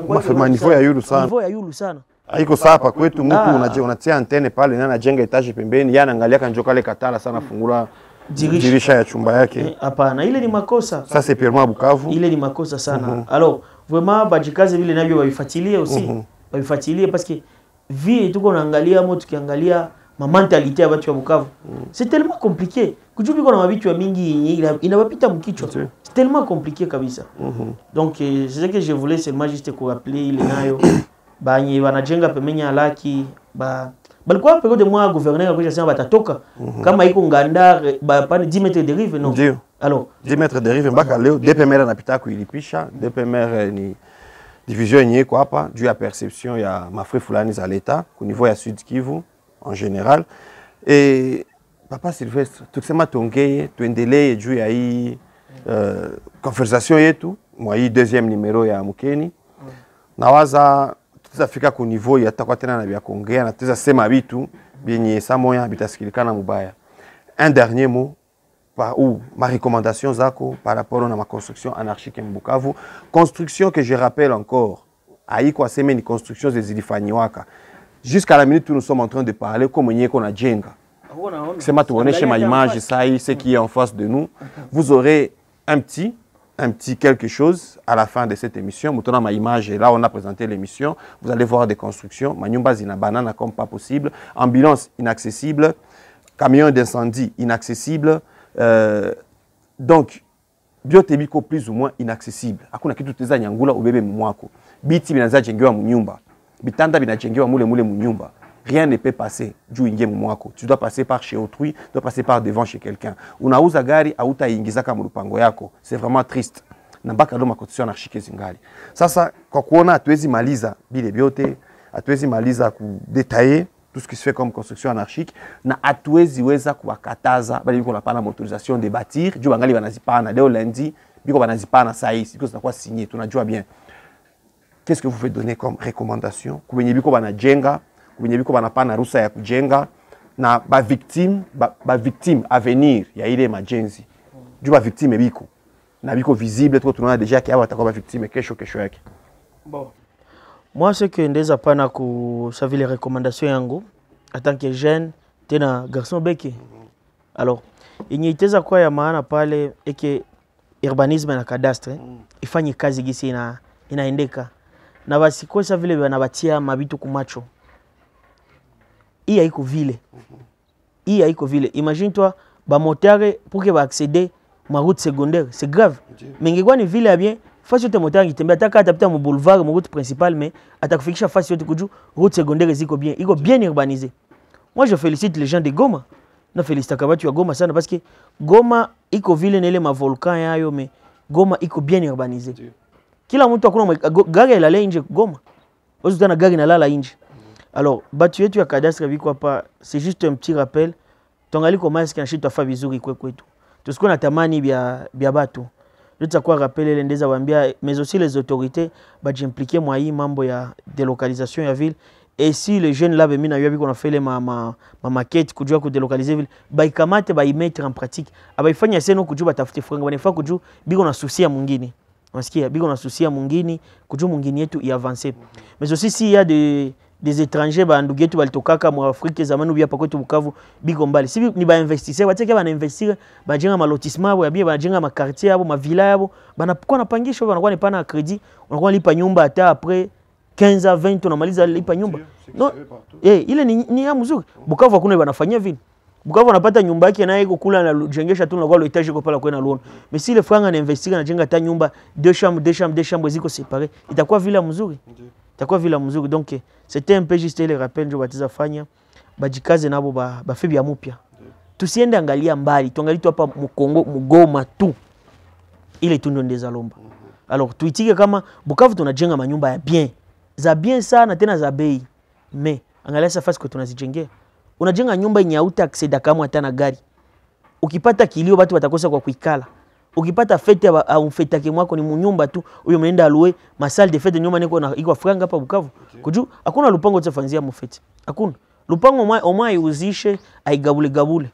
Mafema niveau ya yulu sana. Niveau ya yulu sana. Haiko sapa kwetu mtu unatia antenne pale na anajenga etage pembeni, yana angalia kanjo kale katala sana fungula dirisha ya chumba yake. Hapana, ile ni makosa. Ça c'est purement Bukavu. Ile ni makosa sana. Alors, vraiment bajikaze vile navyo waifuatilie aussi. Waifuatilie parce que vie tuko naangalia moto tukiangalia ma mentalité ya watu wa Bukavu. C'est tellement compliqué. Kujubi kuna mabitu ya mingi inawapita mkichwa. C'est tellement compliqué kabisa. Donc c'est ce que je voulais seulement juste ku rappeler ile nayo. Banye wanajenga pembeni ya laki balikuwa peko de moi gouverneur kwa sema batatoka kama iko nganda pa 10 mètres de rive non. Ndio. Alors 10 mètres de rive mpaka leo DPMR anapita kuilipisha. DPMR ni division yenyewe kwa hapa juu ya perception ya mafrais fulani za leta ku niveau ya Sud Kivu en général. Et papa Sylvestre tukisema tuongee tuendelee juu ya hii conversation yetu mwa hii deuxième numéro ya Mukeni. Nawaza tutafika ku niveau ya takuwa tena na vya kuongea na tuza sema vitu byenye samoya bitasikilikana mubaya. Un dernier mot ma recommandation zako par rapport à ma construction anarchique en Bukavu. Construction que je rappelle encore, haiko aseme ni construction zilifanyiwaka. Jusqu'à la minute où nous sommes en train de parler, comme on a djenga. C'est ma tourner chez ma image, ça y est, ce qui est en face de nous. Vous aurez un petit quelque chose à la fin de cette émission. Maintenant, ma image est là, on a présenté l'émission. Vous allez voir des constructions. Manyumba zina banana comme pas possible. Ambulance inaccessible. Camion d'incendie inaccessible. Donc, biotebiko plus ou moins inaccessible. Hakuna kitu teza nyangula ubebe mwako. Biti binaza jengewa munyumba. Bitanda binajengewa mule munyumba. Rien ne peut passer. Tu dois passer par chez autrui, tu dois passer par devant chez quelqu'un. Unauza gari auta ingizaka mu lupango yako. C'est vraiment triste. Na baka doma construction anarchique zingali. Sasa kwa kuona hatuwezi maliza bile biote, hatuwezi maliza ku détailler tout ce qui se fait comme construction anarchique na hatuwezi weza kuwakataza bali biko napana autorisation de bâtir, juu bangali banazipana leo lundi, biko banazipana saa hii, biko zitakuwa signé, tunajua bien. Qu'est-ce que vous pouvez donner comme recommandation? Kubenye biko banajenga kwenye biko banapana rusa ya kujenga na ba victime à venir ya ile emergency. Juu ba victime biko na biko visible tuko tunaona déjà qu'il y a watakuwa ba victime kesho yake. Bon. Moi ce que ndeza pana ku savi les recommandations yangu en tant que jeune tena garçon beke. Alors, yenye iteza kwa ya maana pale eke urbanisme na cadastre ifanye kazi gisi inaendeka. Na basikosa vile banabatia mabitu kumacho. Hii haiko vile. Hii haiko vile. Imagine toi ba motare pour que ba accéder ma route secondaire, c'est grave. Mais ngekwa ni vile bien, face yote motare ngitembea ataka atapita mu boulevard, mu route principale mais atakufikisha face yote kuju route secondaire ziko bien, iko bien urbanisé. Moi je félicite les gens de Goma. Na félicite kabatu ya Goma sana parce que Goma iko vile na ile ma volcan yayo mais Goma iko bien urbanisé. Kila mtu akuna gari ilale nje Goma. Ozutana gari inalala nje. Alors, batu yetu ya cadastre biko hapa, c'est juste un petit rappel. Tongali koma eske na shitwa fa vizuri kwetu. Tusiko na tamani bia batu. Tutakuwa rappel ile ndeza waambia mais aussi les autorités ba j'impliquer moi hii mambo ya délocalisation ya ville et si les jeunes là bemi na yobi qu'on a fait les ma maquette kujua ku délocaliser ville baikamate mettre en pratique abaifanya seno kujua batafute franga banefa kujua biko na souci ya mwingine unasikia biko na souci ya mwingine kujua mwingine yetu i avancer mais aussi si il y a des étrangers bandugu yetu balitokaka mu Afrique zamani bia pakwetu Bukavu biko mbali si ni ba investisseur bateke bana investir bajenga ma lotissement yabo bia bajenga ma quartier yabo ma villa yabo banakuwa napangisha banakuwa nepana crédit unakuwa lipa nyumba hata après 15 à 20 tunamaliza lipa nyumba no ile ni ya mzuri Bukavu hakuna wanafanyia vile Bukavu anapata nyumba yake naye kukula na jengesha tu na kwa etage kwa pala kwenda loan mais si le franga na investir na jenga ta nyumba deux chambres ziko séparées itakuwa vile mzuri itakuwa vile mzuri donc c'était un peu juste les rappels ndio batiza fanya bajikaze nabo ba febi ya mupya tusiende angalia mbali tuangalie tu hapa Mkongo Mugoma tu ile tu ndio ndeza lomba alors tuitike kama Bukavu tunajenga manyumba ya bien sana tena za bei mais angalia safari kwa tunazijengea unajenga nyumba yenye hauta acceda kama hata na gari ukipata kilio watu watakosa kwa kuikala ukipata fete au fete ke mwako ni munyumba tu huyo mnaenda aluwe masal de fete nyumba niko na iko franga hapa Bukavu kuju hakuna lupango tutafanzia mfete hakuna lupango omai uzishe aigabule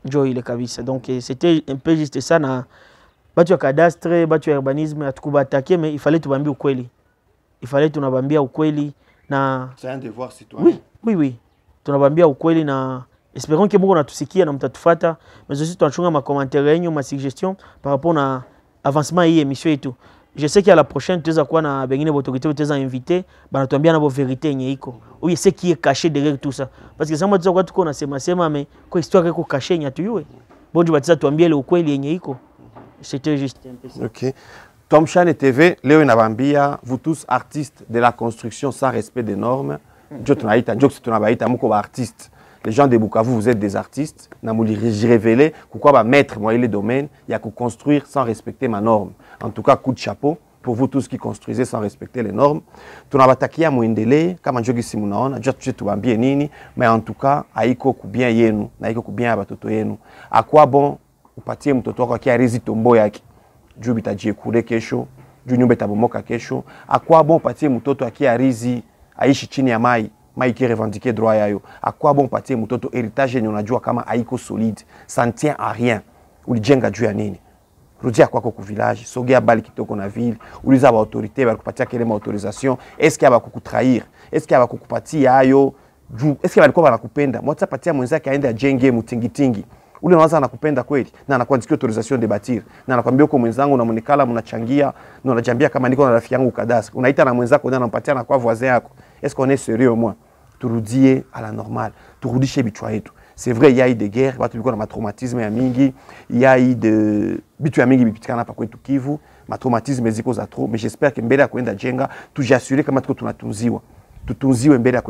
njoo ile kabisa donc c'était un peu juste ça na batu ya cadastre batu ya urbanisme atukubatakie mais il fallait tubambie ukweli tunabambia ukweli na c'est un devoir citoyen oui tunabambia ukweli na espérons que Mungu natusikia na mtatufuata mais aussi tunachunga ma commentaires yenu ma suggestions par rapport na avancement hii émission yetu je sais qu'à la prochaine tuweza kuwa na bengine autorité tuweza inviter banatuambia na bo vérité yenye iko oui c'est qui est caché derrière tout ça parce que sema tuko tuko nasema mais kwa histoire iko caché nya tuyue bonjo batiza tuambie le ukweli yenye iko c'était juste un peu ça. OK. Tomshane TV, leo inabambia vous tous artistes de la construction sans respect des normes. Ndio tunaita muko ba artistes. Les gens de Bukavu, vous êtes des artistes. Na muli révéler pourquoi ba mettre moi les domaines, il y a que construire sans respecter ma norme. En tout cas, coup de chapeau pour vous tous qui construisez sans respecter les normes. Tunabatakia muendelee kama njogi si munaona, ndio tubambie nini, mais en tout cas, haiko kubien yenu, na haiko kubien batoto yenu. À quoi bon upatie mtoto wako akiarizi tombo yake? Juu bitajie kule kesho, juu nyumba itabomoka kesho. À quoi bon upatie mtoto akiarizi aishi chini ya mai qui revendique droit yayo? À quoi bon patie mtoto héritage yenye unajua kama haiko solide, ça ne tient à rien? Ulijenga juu ya nini? Rudia kwako ku village, sogea bali kitoko na ville, uliza ba autorité ba kupatia kile ma autorisation, est-ce qu'il y a ba kukutrahir? Est-ce qu'il y a ba kukupatia ayo? Est-ce qu'il balikuwa banakupenda? Mwatsa patia mwenzake aende ajenge mutingitingi. Ule unaanza anakupenda kweli na anakuandikia autorisation de bâtir. Na anakuambia uko mwenzangu na mnikala mnachangia na unajambia kama niko na rafiki yangu kadastre. Unaita na mwenzako ndio anampatia na kwa voisin yako. Est-ce qu'on est sérieux au moins? Turudie à la normale. Turudishe bichwa yetu. C'est vrai, il y a eu des guerres, watu biko na matraumatisme ya mingi, il y a eu de bitu ya mingi bipitikana pa kwetu Kivu, matraumatisme ziko za trop, mais j'espère que mbele ya kwenda jenga, tujasure kama tuko tunatunziwa. Tutunziwe mbele ya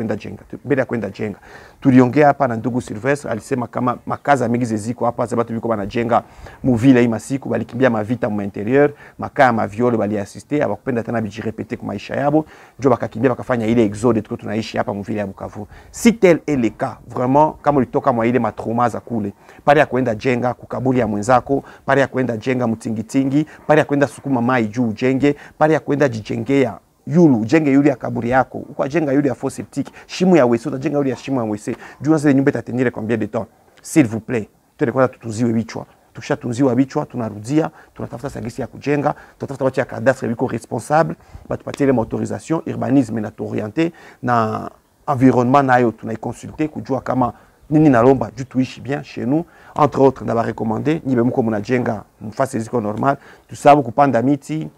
kwenda jenga. Tuliongea hapa na ndugu Sylvestre, alisema kama makaza mingi zeziko hapa za batu biko banajenga mu ville hii masiku balikimbia mavita mu interieur, makaya maviole bali assister, abakupenda tena bijirepete kwa maisha yabo, ndio bakakimbia bakafanya ile exode tuko tunaishi hapa mu ville ya Bukavu. Si tel est le cas, vraiment kama ulitoka mwa ile matrauma za kule, pale ya kwenda jenga kukaburi ya mwenzako, pale ya kwenda jenga mtingitingi, pale ya kwenda sukuma mai juu ujenge, pale ya kwenda jijengea yulu jenge yule ya kaburi yako uko jenga yule ya fosse septique shimu ya wese utajenga yule ya shimu ya wese juu sasa nyumba itatenire combien de temps s'il vous plaît tuende kwanza tutunziwe bichwa tukishatunziwa bichwa tunarudia tunatafuta sagisi ya kujenga tunatafuta watu ya cadastre biko responsable batupatie les autorisation urbanisme na orienté na environnement nayo tunaiconsulter kujua kama nini nalomba juu tuishi bien chez nous entre autres na ba recommander nibe mko mnajenga mfasi ziko normal tusabu kupanda miti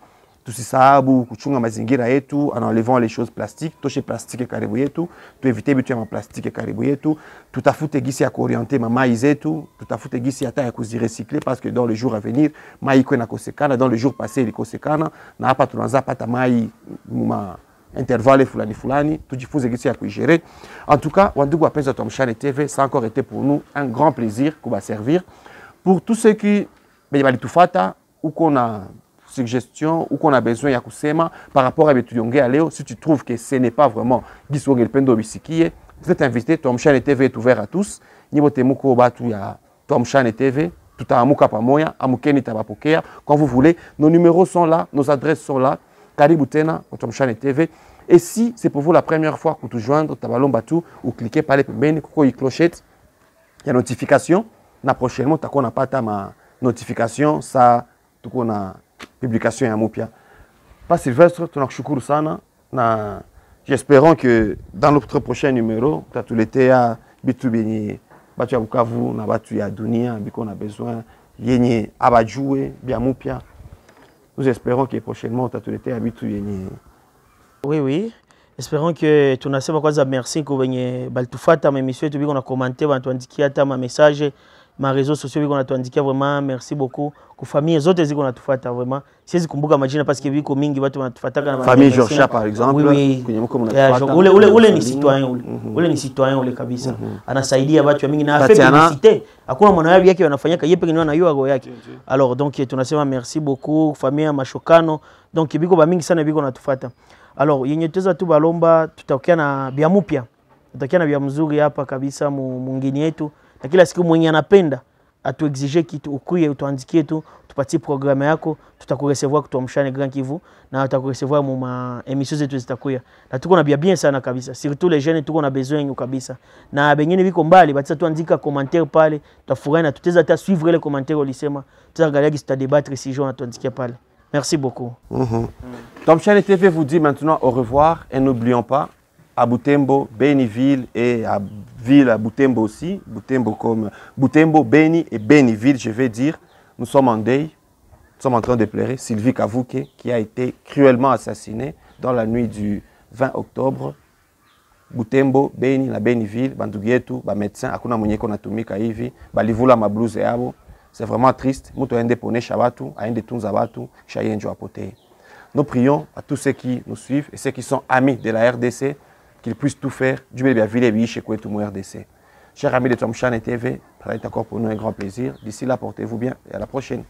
tusisahabu kuchunga mazingira yetu en enlevant les choses plastiques, toshe plastique karibu yetu, tuevite bitu ya plastique karibu yetu, tutafute gisi ya kuorienter mai zetu, tutafute gisi hata ya kuzirecycler parce que dans les jours à venir, mai iko na kosekana, dans les jours passés ilikosekana na hapa tunaanza pata mai ma intervalle fulani, tujifunze gisi ya kuigérer. En tout cas, wandugu wapenzi wa Tomshane TV, ça a encore été pour nous un grand plaisir kuba servir pour tous ceux qui bali tufata ou qu'on a suggestion ou qu'on a besoin ya kusema par rapport à betuyongea leo, si tu trouves que ce n'est pas vraiment gisongel pendo bisikie, vous êtes invité. Tomshane TV est ouvert à tous. Nibote muko batu ya Tomshane TV, tutaamuka pamoja, amukeni tabapokea quand vous voulez. Nos numéros sont là, nos adresses sont là. Karibu tena Tomshane TV. Et si c'est pour vous la première fois que tu joindre Tabalom Batou, ou cliquez par les pembeni, il clochette, il y a notification. Na prochainement, tu n'as pas ma notification, ça, tu as publication ya mupia. Pas Sylvestre, tu as sana. J'espère que dans notre prochain numéro, tu as tout l'été à Bitu Béni, Batu à Bukavu, na Batu à Dunia, qu'on a besoin, Yéni Abadjoué, Biamupia. Nous espérons que prochainement, tu as tout l'été à Bitu Béni. Oui, oui. Espérons que tu n'as pas merci que vous baltufata ma émission, tu as commenté, tu as indiqué ma message, ma réseaux sociaux, tu as indiqué vraiment merci beaucoup. Que famille les autres qu'on a tout fait vraiment. Si c'est kumbuka majina parce que viko mingi watu wanatufuata kana famille Georgia par exemple. Oui, ule ni citoyen ule ni citoyen ule kabisa. Anasaidia watu mingi na affaire publicité. Hakuna mwanawe yake wanafanyaka yeye pekee anayua go yake. Alors donc tunasema merci beaucoup famille mashokano. Donc biko ba mingi sana biko natufuata. Alors yenye tuza tu balomba tutakia na bia mupya. Tutakia na bia mzuri hapa kabisa mwingine yetu. Na kila siku mwenye anapenda atu exige kitu ukuye utuandikie tu tupatie programme yako tutakurecevoir kutuamshane Grand Kivu na tutakurecevoir mu ma émissions zetu zitakuya na tuko na bien sana kabisa surtout les jeunes tuko na besoin yenu kabisa na bengine biko mbali batisa tuandika commentaire pale tutafurahi na tutaweza hata suivre les commentaires ulisema tutaangalia qui sta débattre si jour tuandikia pale. Merci beaucoup. Tom Chaîne TV vous dit maintenant au revoir et n'oublions pas à Butembo, Béniville et à ville à Butembo aussi, Butembo comme Butembo, Béni et Béniville, je vais dire, nous sommes en deuil, nous sommes en train de pleurer Sylvie Kavouke qui a été cruellement assassinée dans la nuit du 20 octobre. Butembo, Béni, la Béniville, Bandugietu, ba médecin, akuna mwenye kona tumika hivi, balivula ma blouse yabo. C'est vraiment triste. Muto ende pone shabatu, aende tunza batu, chayenjo apote. Nous prions à tous ceux qui nous suivent et ceux qui sont amis de la RDC qu'ils puissent tout faire du bien de la vie chez tout mon RDC. Chers amis de Tom Chaîne TV, ça va être encore pour nous un grand plaisir. D'ici là, portez-vous bien et à la prochaine.